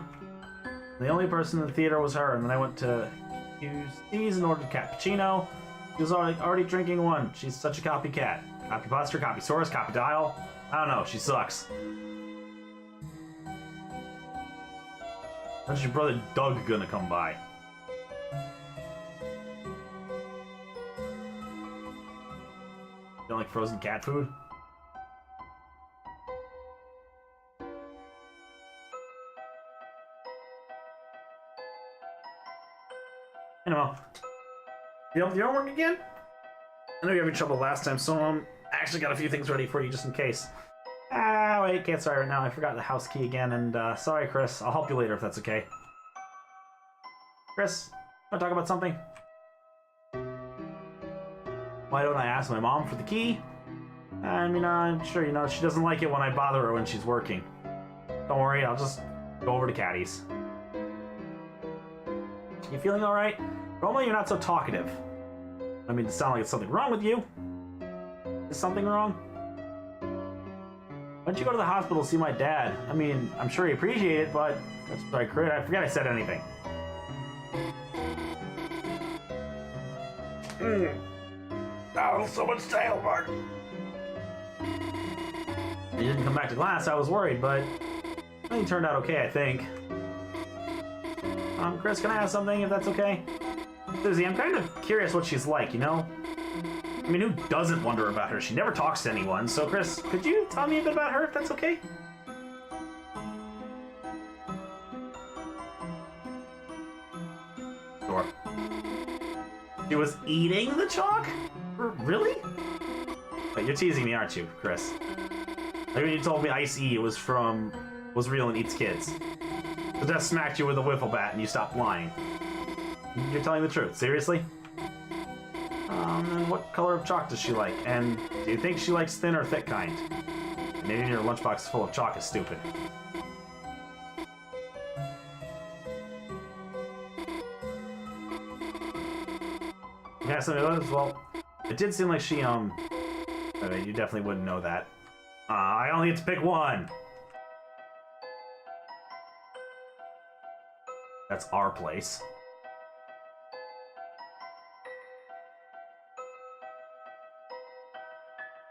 Speaker 1: The only person in the theater was her, and then I went to QC's and ordered cappuccino. She was already drinking one. She's such a copycat. Copybuster, Copysaurus, Copydial. I don't know, she sucks. When's your brother Doug gonna come by? You don't like frozen cat food? Anyway, you done with your homework again? I know you were having trouble last time, so I actually got a few things ready for you just in case. Ah, wait, can't start right now. I forgot the house key again, and sorry, Chris. I'll help you later if that's okay. Chris, want to talk about something? Why don't I ask my mom for the key? I mean, I'm sure you know she doesn't like it when I bother her when she's working. Don't worry, I'll just go over to Caddy's. You feeling alright? Normally you're not so talkative. I mean, it sounds like it's something wrong with you. Is something wrong? Why don't you go to the hospital to see my dad? I mean, I'm sure he appreciated it, but that's what I could. I forget I said anything. Oh, so much tail bark. He didn't come back to class. I was worried, but everything turned out okay, I think. Chris, can I ask something if that's okay? Susie, I'm kind of curious what she's like, you know? I mean, who doesn't wonder about her? She never talks to anyone. So, Chris, could you tell me a bit about her, if that's okay? Sure. She was eating the chalk? Really? Wait, you're teasing me, aren't you, Chris? Like when you told me Ice E was real and eats kids. The death smacked you with a wiffle bat and you stopped lying. You're telling the truth, seriously? And what color of chalk does she like? And do you think she likes thin or thick kind? Maybe your lunchbox full of chalk is stupid. Yeah, something about this? Well, it did seem like she, I mean, you definitely wouldn't know that. I only get to pick one! That's our place.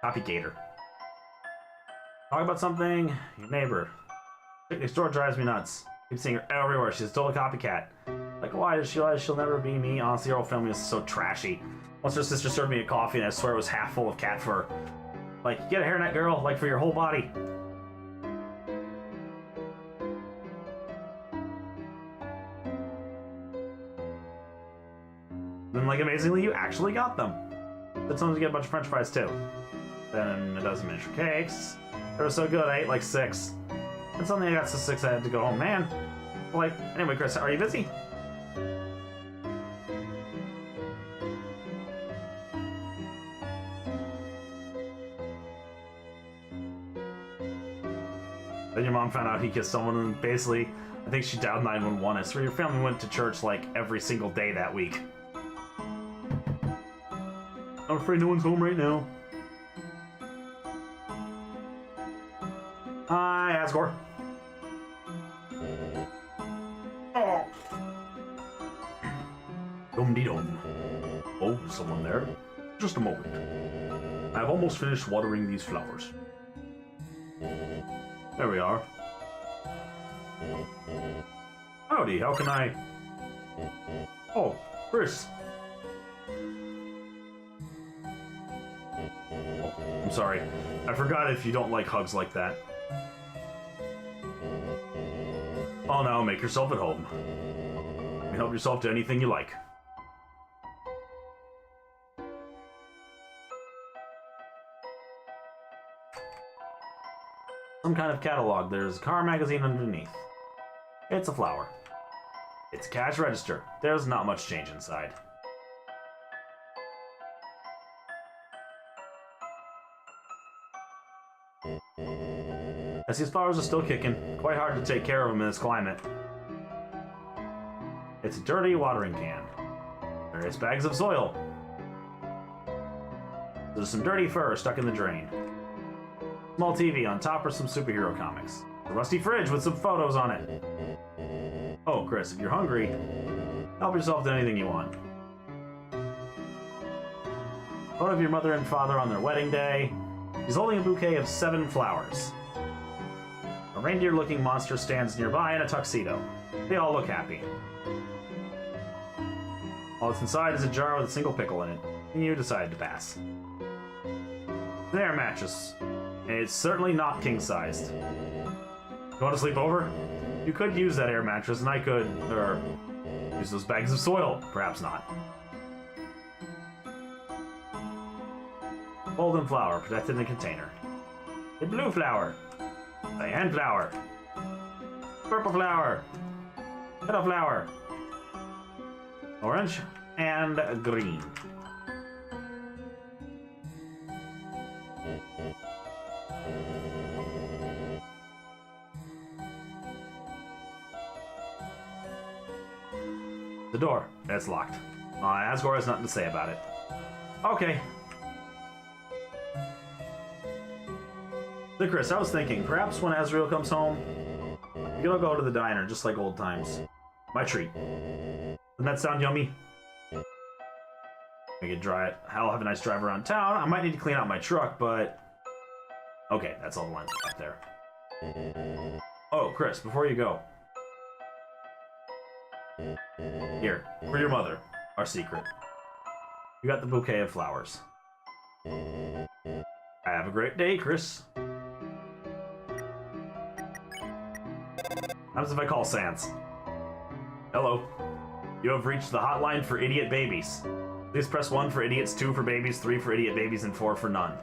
Speaker 1: Copygator. Talk about something? Your neighbor. Chick next door drives me nuts. Keep seeing her everywhere. She's still a copycat. Like, why does she lie? She'll never be me. Honestly, our whole family is so trashy. Once her sister served me a coffee and I swear it was half full of cat fur. Like, get a hairnet, girl, like for your whole body. Then, like, amazingly, you actually got them. Then someone to get a bunch of french fries, too. Then a dozen miniature cakes. They were so good, I ate like 6. And suddenly I got so 6 I had to go home. Man. Like, anyway, Chris, are you busy? Then your mom found out he kissed someone and basically, I think she dialed 911. I swear your family went to church like every single day that week. I'm afraid no one's home right now. Hi, Asgore. Oh. Dum-de-dum. Oh, is someone there? Just a moment. I've almost finished watering these flowers. There we are. Howdy, how can I... Oh, Chris. Oh, I'm sorry. I forgot if you don't like hugs like that. Oh no, make yourself at home. You can help yourself to anything you like. Some kind of catalog. There's a car magazine underneath. It's a flower. It's a cash register. There's not much change inside. I see his flowers are still kicking. Quite hard to take care of them in this climate. It's a dirty watering can. Various bags of soil. There's some dirty fur stuck in the drain. Small TV on top are some superhero comics. A rusty fridge with some photos on it. Oh, Chris, if you're hungry, help yourself to anything you want. Photo of your mother and father on their wedding day. He's holding a bouquet of 7 flowers. A reindeer-looking monster stands nearby in a tuxedo. They all look happy. All that's inside is a jar with a single pickle in it, and you decide to pass. An air mattress. It's certainly not king-sized. You want to sleep over? You could use that air mattress, and I could, use those bags of soil. Perhaps not. Golden flower, protected in a container. A blue flower. Cyan flower. Purple flower. Yellow flower. Orange and green. The door. It's locked. Asgore has nothing to say about it. Okay. So Chris, I was thinking, perhaps when Azrael comes home, you're gonna go to the diner, just like old times. My treat. Doesn't that sound yummy? I could dry it. I'll have a nice drive around town. I might need to clean out my truck, but... Okay, that's all the lines back there. Oh, Chris, before you go. Here, for your mother, our secret. You got the bouquet of flowers. Have a great day, Chris. How does if I call Sans? Hello. You have reached the hotline for idiot babies. Please press 1 for idiots, 2 for babies, 3 for idiot babies, and 4 for none.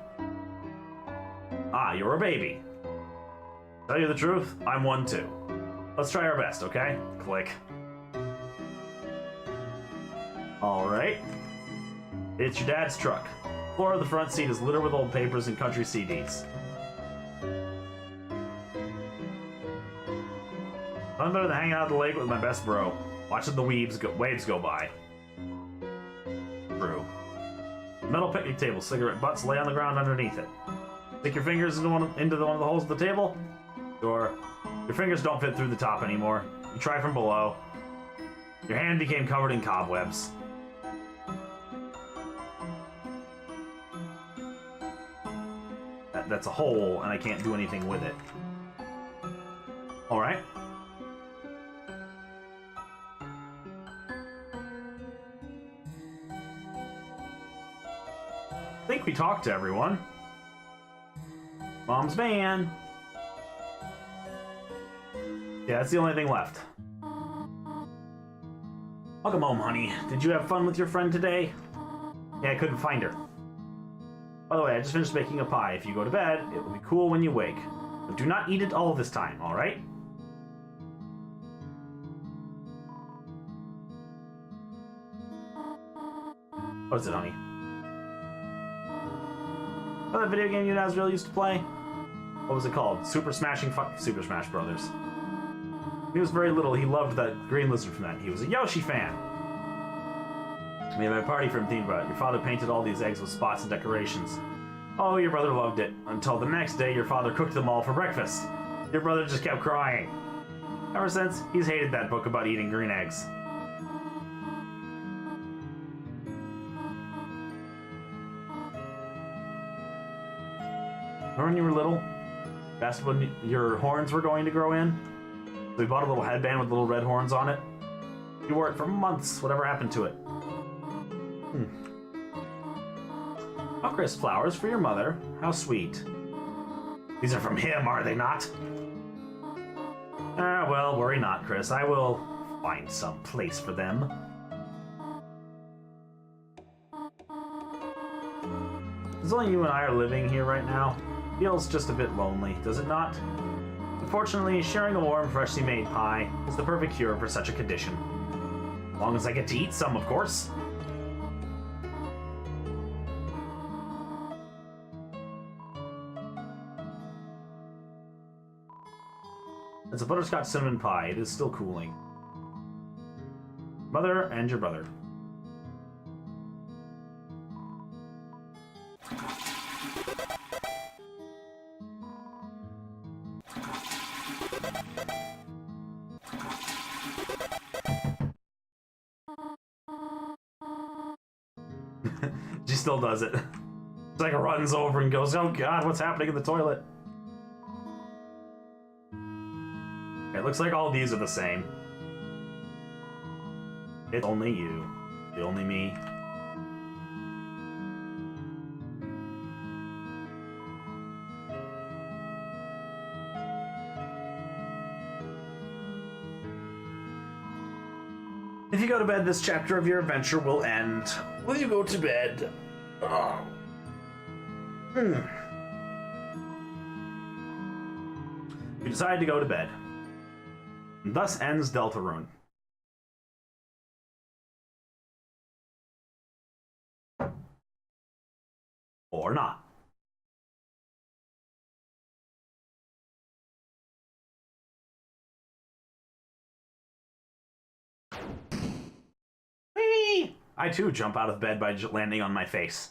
Speaker 1: Ah, you're a baby. Tell you the truth, I'm one too. Let's try our best, okay? Click. Alright. It's your dad's truck. The floor of the front seat is littered with old papers and country CDs. I'm better than hanging out at the lake with my best bro, watching the waves go by. True. Metal picnic table, cigarette butts lay on the ground underneath it. Stick your fingers into one of the holes of the table. Sure. Your fingers don't fit through the top anymore. You try from below. Your hand became covered in cobwebs. That's a hole, and I can't do anything with it. Alright. I think we talked to everyone. Mom's van. Yeah, that's the only thing left. Welcome home, honey. Did you have fun with your friend today? Yeah, I couldn't find her. By the way, I just finished making a pie. If you go to bed, it will be cool when you wake. But do not eat it all this time, alright? What is it, honey? Oh, that video game you and Azrael used to play? What was it called? Super Smash Brothers. When he was very little, he loved that green lizard from that. He was a Yoshi fan. We had a party for him themed about it. Your father painted all these eggs with spots and decorations. Oh, your brother loved it. Until the next day, your father cooked them all for breakfast. Your brother just kept crying. Ever since, he's hated that book about eating green eggs. Remember when you were little? That's when your horns were going to grow in? So we bought a little headband with little red horns on it. You wore it for months. Whatever happened to it? Oh, Chris, flowers for your mother. How sweet. These are from him, are they not? Ah, well, worry not, Chris. I will find some place for them. As only you and I are living here right now, feels just a bit lonely, does it not? Unfortunately, sharing a warm, freshly made pie is the perfect cure for such a condition. As long as I get to eat some, of course. It's a butterscotch cinnamon pie. It is still cooling. Mother and your brother. She still does it. It's like runs over and goes, oh god, what's happening in the toilet? It looks like all these are the same. It's only you. The only me. If you go to bed, this chapter of your adventure will end. Will you go to bed? Oh. You decide to go to bed. And thus ends Deltarune. Or not. Whee! I too jump out of bed by landing on my face.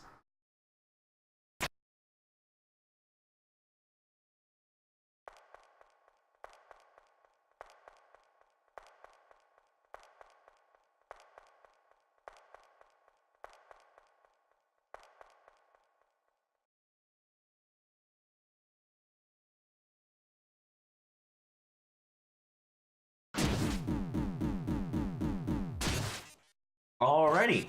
Speaker 1: Alrighty.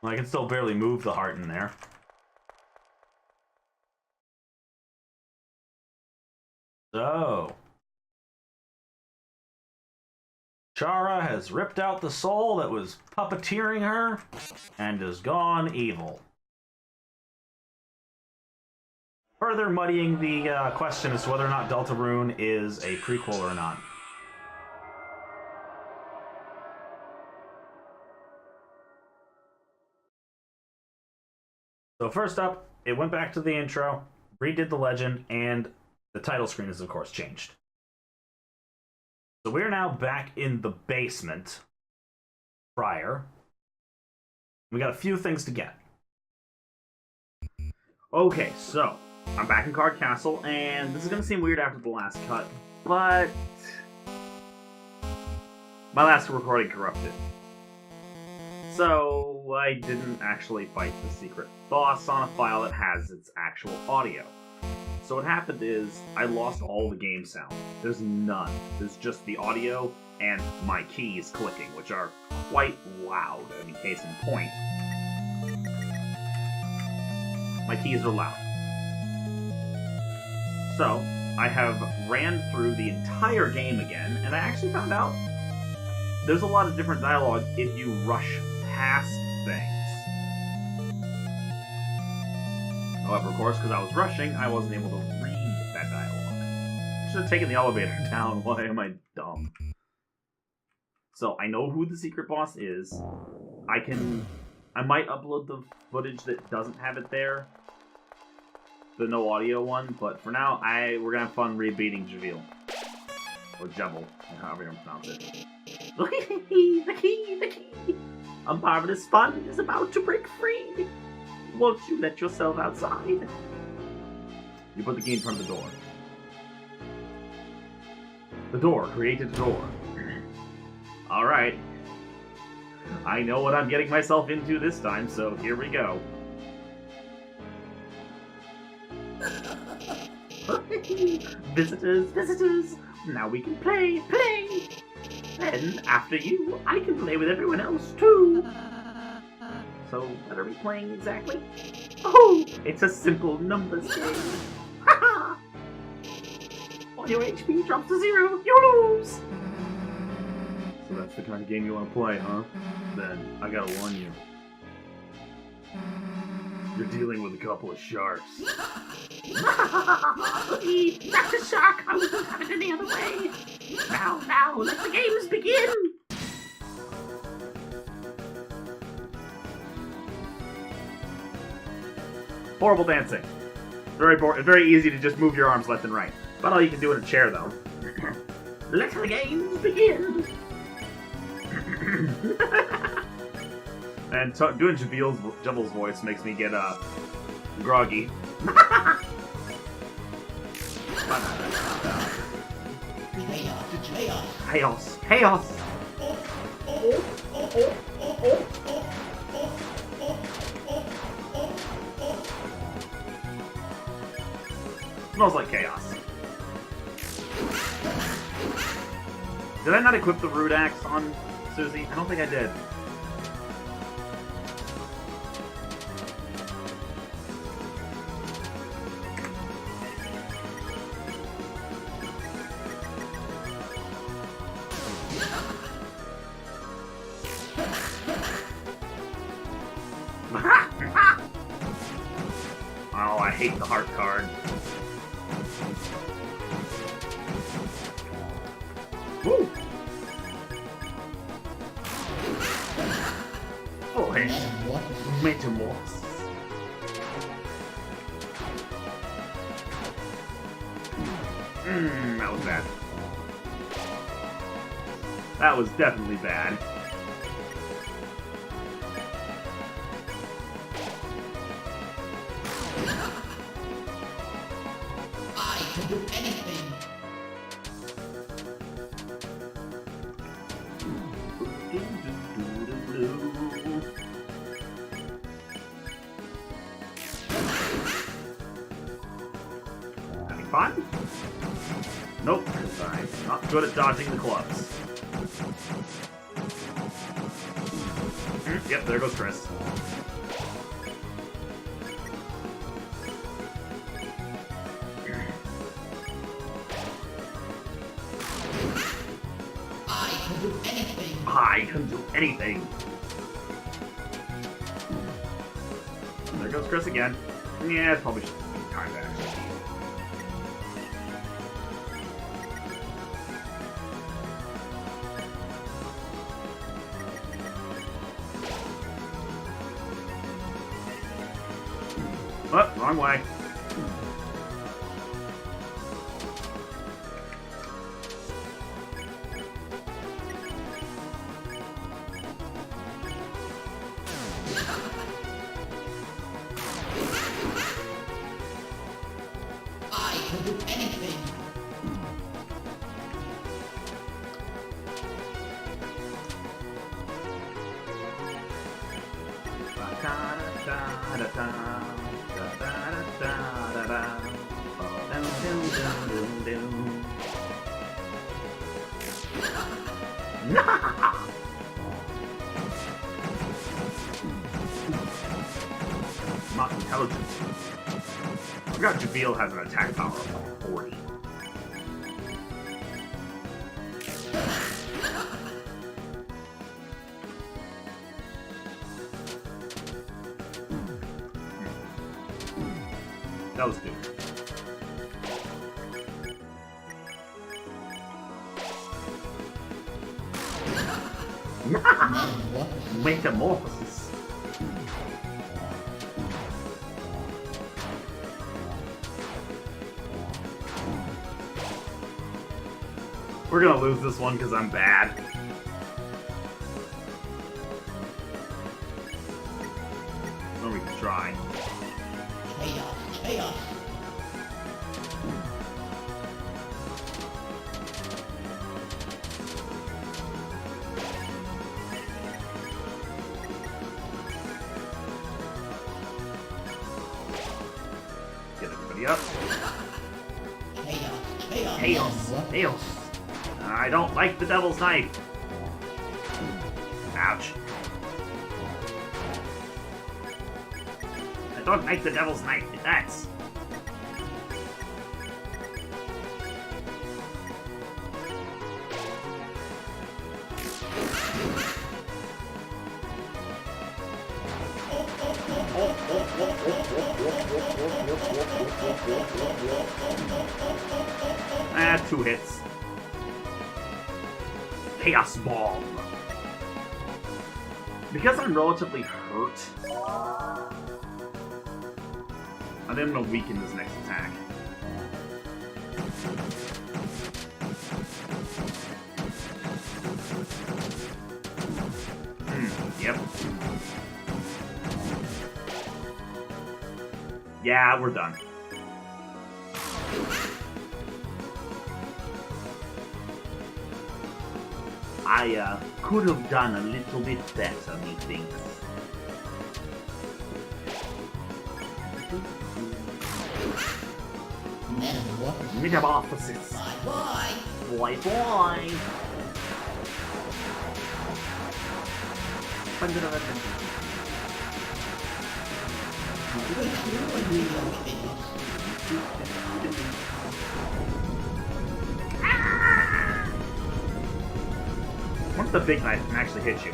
Speaker 1: I can still barely move the heart in there. So... Chara has ripped out the soul that was puppeteering her and is gone evil. Further muddying the question as to whether or not Deltarune is a prequel or not. So first up, it went back to the intro, redid the legend, and the title screen is of course changed. So we're now back in the basement prior. We got a few things to get.
Speaker 3: Okay, so I'm back in Card Castle, and this is gonna seem weird after the last cut, but my last recording corrupted. So I didn't actually fight the secret boss on a file that has its actual audio. So what happened is, I lost all the game sound. There's none. There's just the audio and my keys clicking, which are quite loud. I mean, case in point, my keys are loud. So, I have ran through the entire game again, and I actually found out there's a lot of different dialogue if you rush past things. However, of course, because I was rushing, I wasn't able to read that dialogue. I should have taken the elevator down. Why am I dumb? So, I know who the secret boss is. I might upload the footage that doesn't have it there. The no audio one, but for now, we're gonna have fun rebeating Javil. Or Jebel, however you pronounce it. The key! A marvelous fun is about to break free! Won't you let yourself outside? You put the key in front of the door. The door created a door. Alright. I know what I'm getting myself into this time, so here we go. Visitors! Now we can play! Then, after you, I can play with everyone else, too! So, what are we playing exactly? Oh, it's a simple numbers game! Ha! When your HP drops to 0, you lose! So that's the kind of game you want to play, huh? Then, I gotta warn you. You're dealing with a couple of sharks. That's a shark! I wouldn't have it any other way! Now, let the games begin! Horrible dancing. Very easy to just move your arms left and right. About all you can do in a chair, though. Let the games begin! And doing Javil's voice makes me get groggy. Chaos! Smells like chaos. Did I not equip the Root Axe on Susie? I don't think I did. Oh, I hate the heart card. Woo! Oh, hey. Metamorph. That was bad. That was definitely bad.
Speaker 4: I can do anything.
Speaker 3: Having fun? Nope, I'm not good at dodging the clubs. Yep, there goes Chris.
Speaker 4: I can do anything.
Speaker 3: I can do anything. There goes Chris again. Yeah, it's probably should be time to actually heal. Oh, wrong way.
Speaker 4: I can do anything.
Speaker 3: Not intelligent. I forgot Jabil has an attack power of like 40. That was good. Metamorphosis. We're gonna lose this one because I'm bad. Or we can try.
Speaker 4: Chaos, chaos.
Speaker 3: Get everybody up.
Speaker 4: Chaos, chaos.
Speaker 3: Chaos. Chaos. I don't like the devil's knife. Ouch. I don't like the devil's knife. It hurts. Ah, 2 hits. Chaos Bomb. Because I'm relatively hurt, I think I'm gonna weaken this next attack. Yep. Yeah, we're done. I could have done a little bit better, methinks. Metamorphosis.
Speaker 4: Bye-bye.
Speaker 3: Boy, boy. What if the big knife can actually hit you?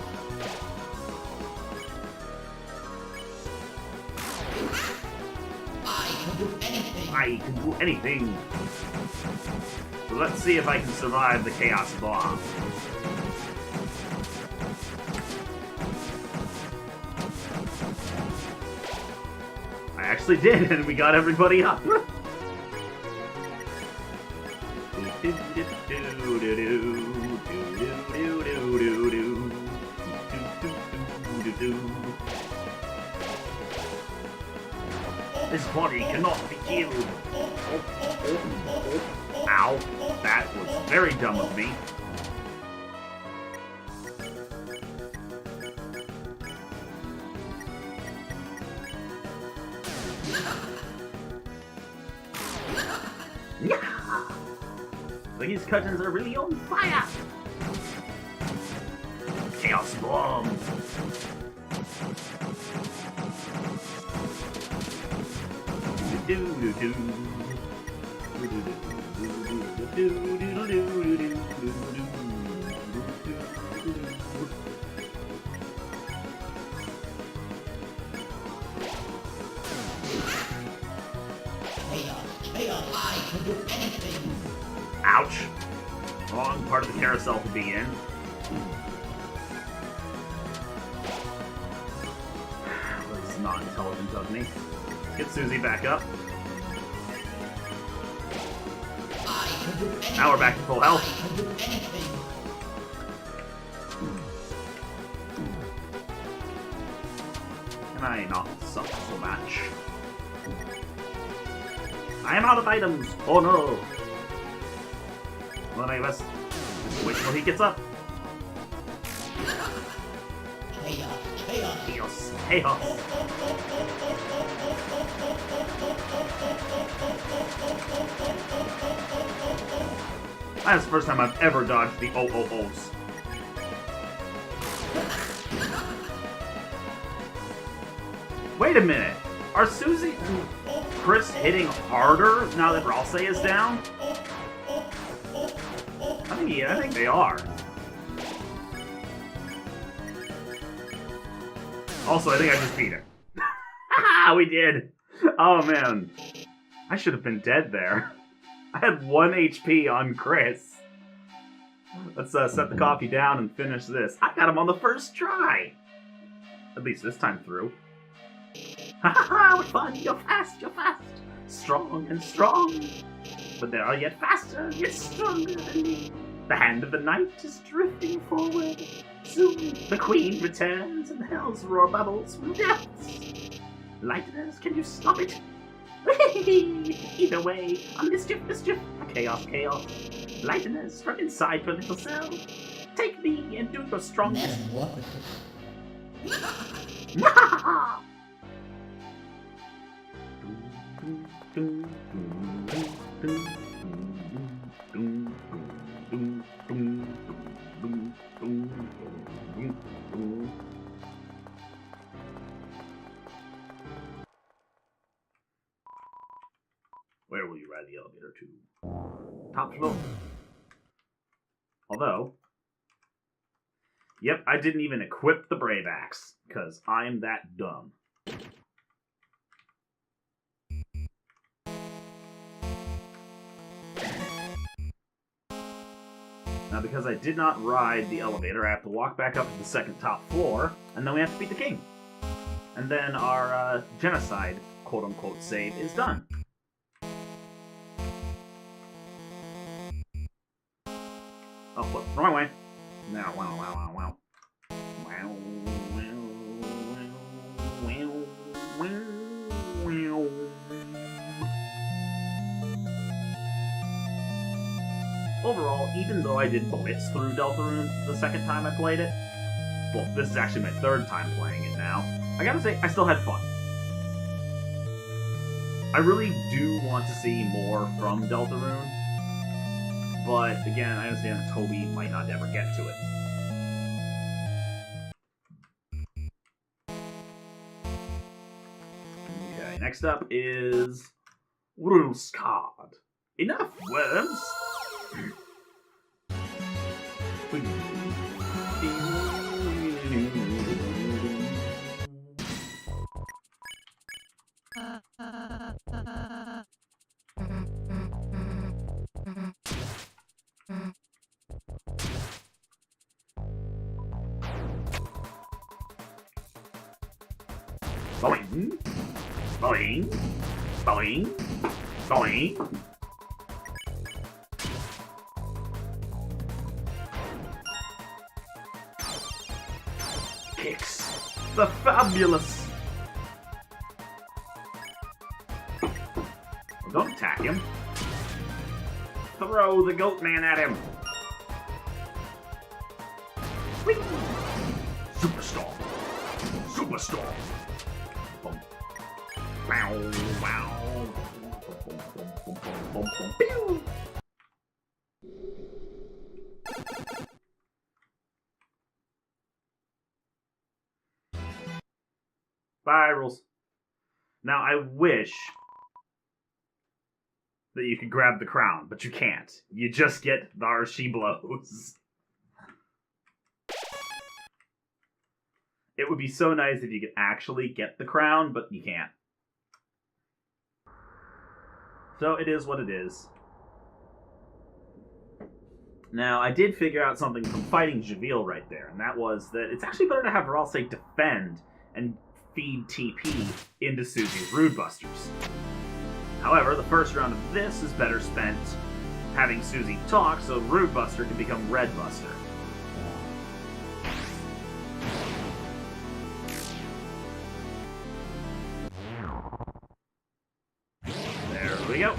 Speaker 4: I can do anything.
Speaker 3: I can do anything. So let's see if I can survive the Chaos Bomb. I actually did, and we got everybody up. This body cannot be killed. Ow. That was very dumb of me. These curtains are really on fire! Chaos Bomb!
Speaker 4: Chaos, I can do anything.
Speaker 3: Ouch! Wrong part of the carousel to be in. This is not intelligent of me. Get Susie back up.
Speaker 4: I can do anything.
Speaker 3: Now we're back to full health.
Speaker 4: I can do anything.
Speaker 3: Can I not suck so much? I am out of items! Oh no! Well, I guess wait till he gets up.
Speaker 4: Chaos, chaos.
Speaker 3: Chaos, chaos. That's the first time I've ever dodged the OOOs. Wait a minute. Are Susie and Chris hitting harder now that Ralse is down? I think they are. Also, I think I just beat it. Haha, we did! Oh man. I should have been dead there. I had 1 HP on Chris. Let's set the coffee down and finish this. I got him on the first try! At least this time through. Ha ha ha, what fun! You're fast, you're fast! Strong and strong! But there are yet faster, yet stronger than me. The hand of the night is drifting forward. Soon the queen returns and hell's roar bubbles from depths. Lightners, can you stop it? Either way, a mischief, mischief, a chaos, chaos. Lightners from inside your little cell. Take me and do your strongest.
Speaker 4: That's wonderful.
Speaker 3: Where will you ride the elevator to? Top floor. Although, yep, I didn't even equip the Brave Axe, because I'm that dumb. Now, because I did not ride the elevator, I have to walk back up to the second top floor, and then we have to beat the king. And then our genocide, quote-unquote, save is done. Oh, flip. Wrong way. Now, wow, wow, wow, wow. Wow, wow, wow, wow, wow. Overall, even though I did blitz through Deltarune the second time I played it, well, this is actually my third time playing it now, I gotta say, I still had fun. I really do want to see more from Deltarune, but again, I understand that Toby might not ever get to it. Okay, next up is Rules Card. Enough words! Boing, boing, boing, boing. Kicks, the fabulous. Well, don't attack him. Throw the goat man at him. Whee! Superstar. Superstar. Boom. Bow, wow. Boom, boom, boom, boom, boom, boom, pew! Bye, rules. Now, I wish that you could grab the crown, but you can't. You just get the she blows. It would be so nice if you could actually get the crown, but you can't. So it is what it is. Now, I did figure out something from fighting Javille right there, and that was that it's actually better to have Ralse defend and feed TP into Susie's Rude Busters. However, the first round of this is better spent having Susie talk so Rude Buster can become Red Buster. There we go.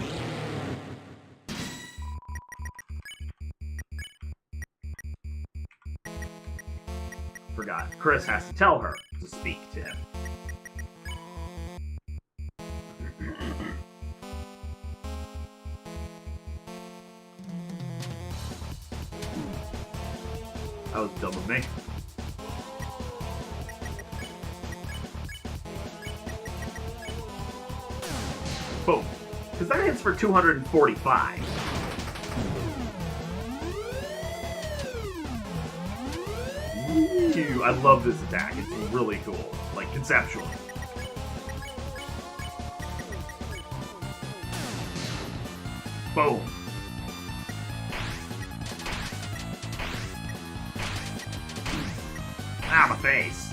Speaker 3: Forgot. Chris has to tell her to speak to him. That was dumb of me. Boom. Because that hits for 245. Ooh, I love this attack. It's really cool. Like, conceptually. Boom. Ah, my face.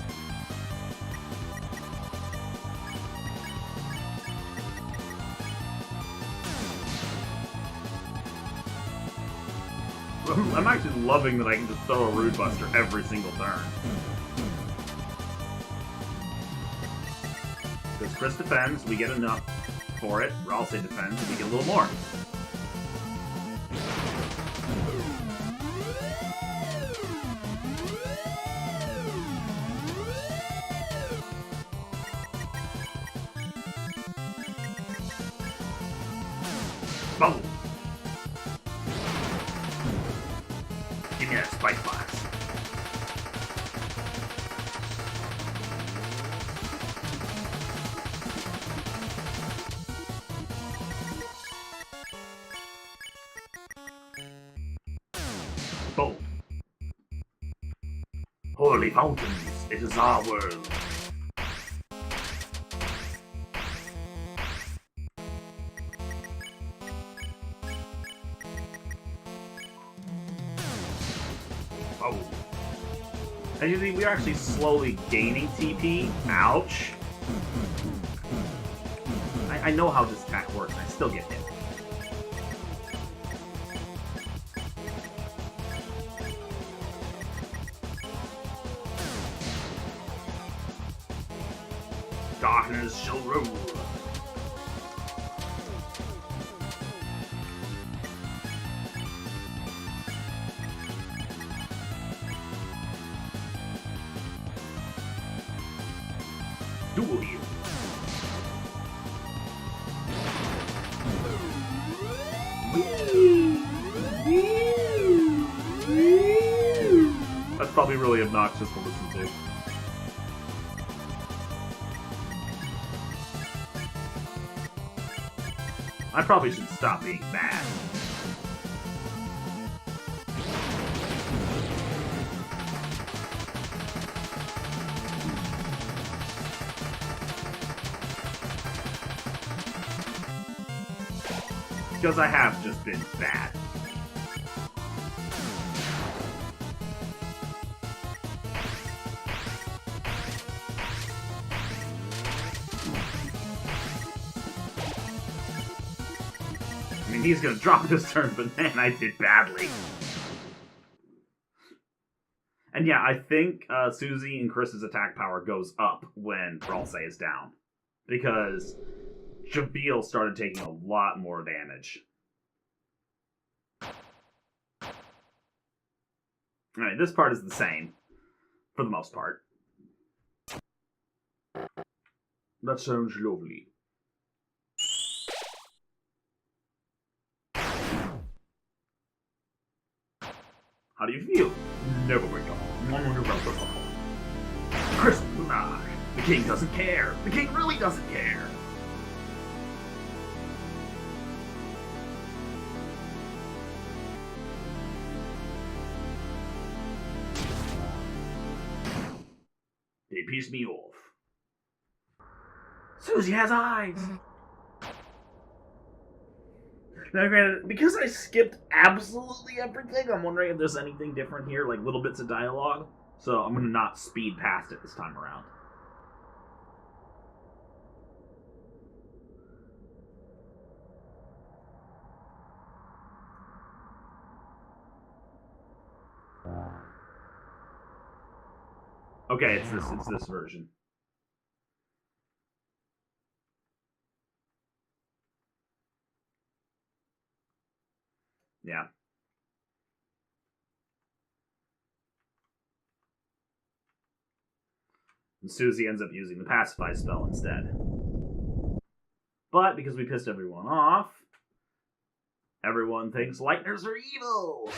Speaker 3: I'm actually loving that I can just throw a Rude Buster every single turn. Because Chris defends, we get enough for it. Ralse defends, we get a little more. Boom! Give me that spike box. Boom. Holy fountains, it is our world. Oh. As you see, we are actually slowly gaining TP. Ouch. I know how this attack works, and I still get hit. Darkness shall rule. Duel you. That's probably really obnoxious to listen to. I probably should stop being bad. Because I have just been bad. I mean, he's gonna drop this turn, but man, I did badly. And yeah, I think Susie and Chris's attack power goes up when Ralse is down. Because Javille started taking a lot more damage. Alright, this part is the same. For the most part. That sounds lovely. How do you feel? Never wake up. Chris, The king doesn't care. The king really doesn't care. They pissed me off. Susie has eyes. Now, granted, because I skipped absolutely everything, I'm wondering if there's anything different here, like little bits of dialogue. So I'm gonna not speed past it this time around. Okay, it's this version. Yeah. And Susie ends up using the pacify spell instead. But because we pissed everyone off, everyone thinks Lightners are evil.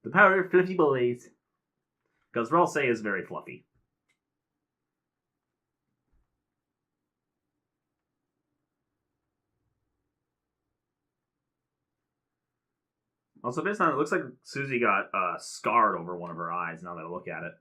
Speaker 3: The power of fluffy boys. Because Ralsei is very fluffy. Also, based on it, looks like Susie got scarred over one of her eyes now that I look at it.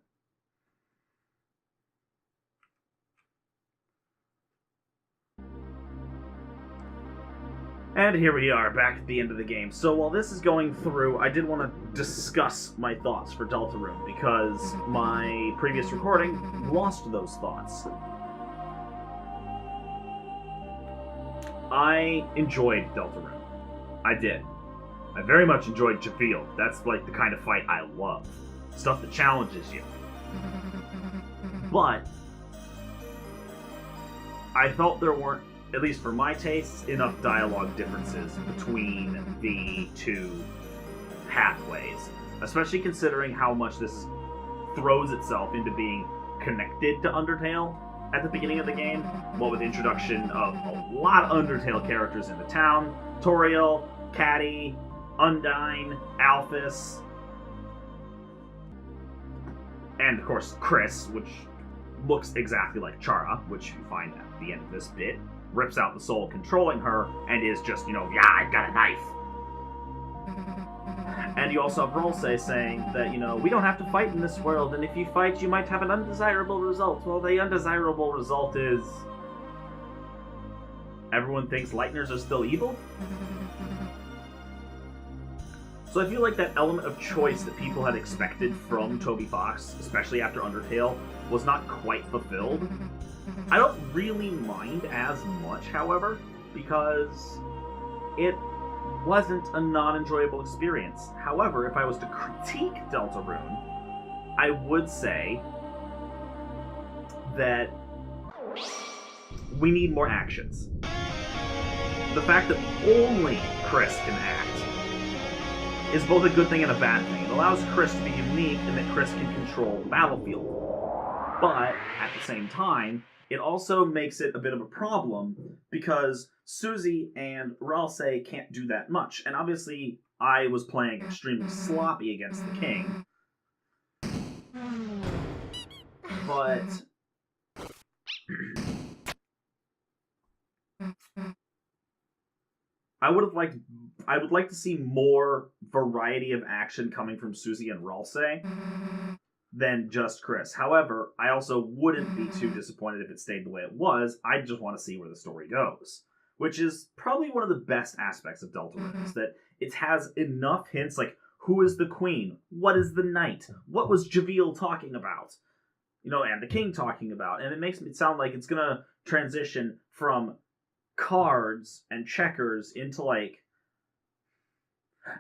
Speaker 3: And here we are, back at the end of the game. So while this is going through, I did want to discuss my thoughts for Deltarune, because my previous recording lost those thoughts. I enjoyed Deltarune. I did. I very much enjoyed Javiel. That's like the kind of fight I love. Stuff that challenges you. But I felt there weren't, at least for my tastes, enough dialogue differences between the two pathways. Especially considering how much this throws itself into being connected to Undertale at the beginning of the game. What with the introduction of a lot of Undertale characters in the town. Toriel, Caddy, Undyne, Alphys, and of course Chris, which looks exactly like Chara, which you find at the end of this bit, rips out the soul controlling her, and is just, yeah, I've got a knife. And you also have Ralsei saying that, we don't have to fight in this world, and if you fight, you might have an undesirable result. Well, the undesirable result is everyone thinks Lightners are still evil? So I feel like that element of choice that people had expected from Toby Fox, especially after Undertale, was not quite fulfilled. I don't really mind as much, however, because it wasn't a non-enjoyable experience. However, if I was to critique Deltarune, I would say that we need more actions. The fact that only Chris can act is both a good thing and a bad thing. It allows Chris to be unique in that Chris can control the battlefield. But, at the same time, it also makes it a bit of a problem because Susie and Ralsei can't do that much. And obviously, I was playing extremely sloppy against the king. But I would like to see more variety of action coming from Susie and Ralsei than just Chris. However, I also wouldn't be too disappointed if it stayed the way it was. I just want to see where the story goes. Which is probably one of the best aspects of Deltarune, is that it has enough hints like, who is the queen? What is the knight? What was Javiel talking about? And the king talking about. And it makes it sound like it's going to transition from cards and checkers into, like,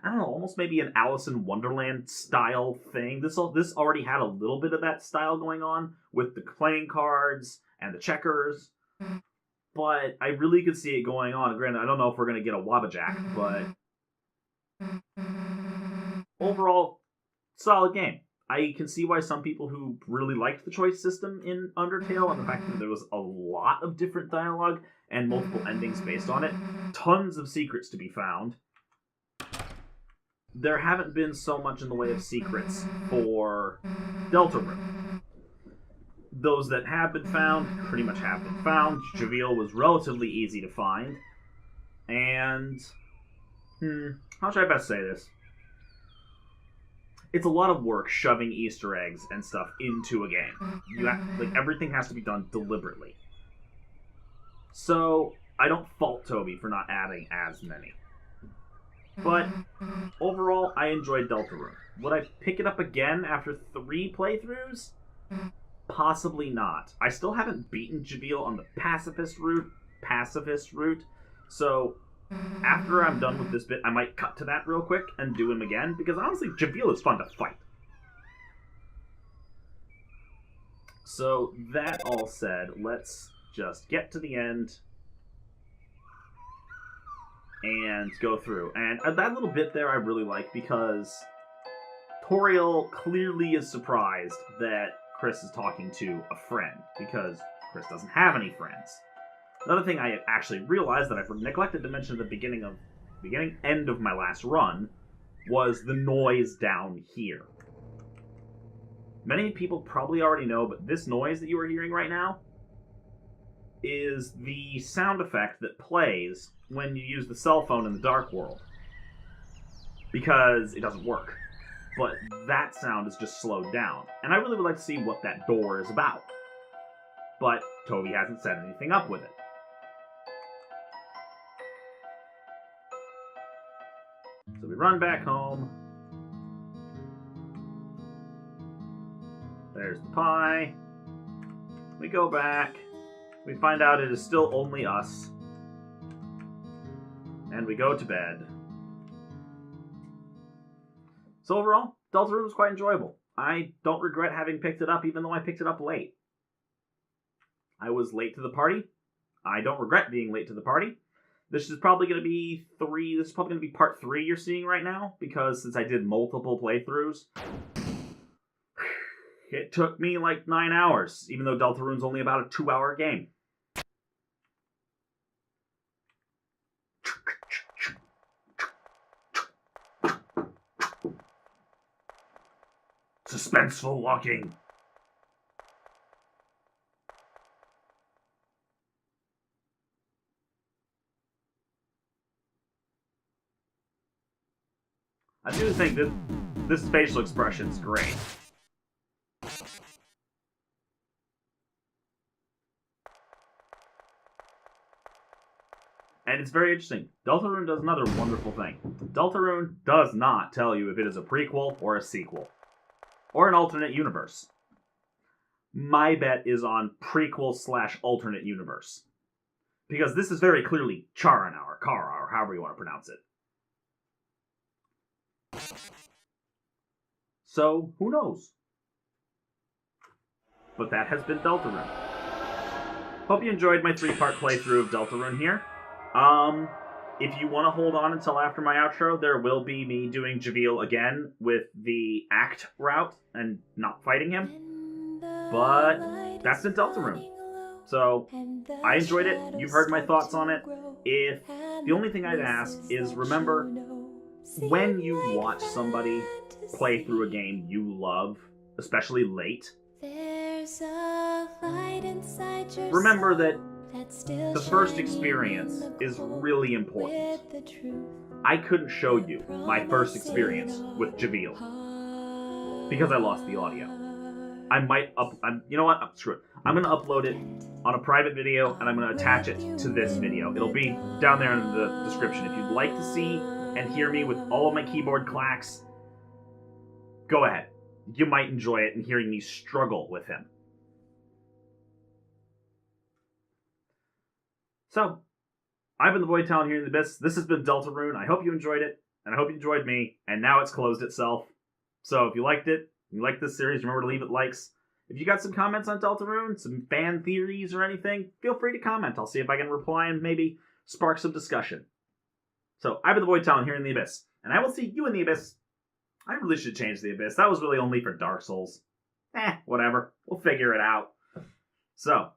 Speaker 3: I don't know, almost maybe an Alice in Wonderland style thing. This already had a little bit of that style going on with the playing cards and the checkers. But I really could see it going on. Granted, I don't know if we're going to get a Wabbajack, but overall, solid game. I can see why some people who really liked the choice system in Undertale and the fact that there was a lot of different dialogue and multiple endings based on it, tons of secrets to be found. There haven't been so much in the way of secrets for Deltarune. Those that have been found pretty much have been found. Javiel was relatively easy to find. And, how should I best say this? It's a lot of work shoving Easter eggs and stuff into a game. Everything has to be done deliberately. So, I don't fault Toby for not adding as many. But, overall, I enjoyed Deltarune. Would I pick it up again after 3 playthroughs? Possibly not. I still haven't beaten Javiel on the pacifist route, so after I'm done with this bit, I might cut to that real quick and do him again, because honestly, Javiel is fun to fight. So, that all said, let's just get to the end and go through. And that little bit there I really like, because Toriel clearly is surprised that Chris is talking to a friend, because Chris doesn't have any friends. Another thing I actually realized that I neglected to mention at the end of my last run was the noise down here. Many people probably already know, but this noise that you are hearing right now is the sound effect that plays when you use the cell phone in the Dark World. Because it doesn't work. But that sound is just slowed down. And I really would like to see what that door is about. But Toby hasn't set anything up with it. So we run back home. There's the pie. We go back. We find out it is still only us. And we go to bed. So overall, Deltarune was quite enjoyable. I don't regret having picked it up, even though I picked it up late. I was late to the party. I don't regret being late to the party. This is probably going to be part 3 you're seeing right now, because since I did multiple playthroughs, it took me like 9 hours, even though Deltarune's only about a 2-hour game. Suspenseful walking. I do think that this facial expression is great. And it's very interesting. Deltarune does another wonderful thing. Deltarune does not tell you if it is a prequel or a sequel. Or an alternate universe. My bet is on prequel/alternate universe. Because this is very clearly Kara, or however you want to pronounce it. So, who knows? But that has been Deltarune. Hope you enjoyed my 3-part playthrough of Deltarune here. If you want to hold on until after my outro, there will be me doing Javiel again with the act route and not fighting him. But that's been Deltarune. So, I enjoyed it. You've heard my thoughts on it. If the only thing I'd ask is remember, when you watch somebody play through a game you love, especially late, remember that the first experience is really important. I couldn't show you my first experience with Javiel because I lost the audio. You know what? Screw it. I'm going to upload it on a private video and I'm going to attach it to this video. It'll be down there in the description. If you'd like to see and hear me with all of my keyboard clacks, go ahead. You might enjoy it and hearing me struggle with him. So, I've been the Voidtalon here in the Abyss. This has been Deltarune. I hope you enjoyed it, and I hope you enjoyed me, and now it's closed itself. So if you liked it, you like this series, remember to leave it likes. If you got some comments on Deltarune, some fan theories or anything, feel free to comment. I'll see if I can reply and maybe spark some discussion. So, I've been the Voidtalon here in the Abyss, and I will see you in the Abyss I really should change the Abyss. That was really only for Dark Souls. Whatever. We'll figure it out. So,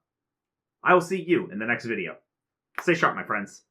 Speaker 3: I will see you in the next video. Stay sharp, my friends.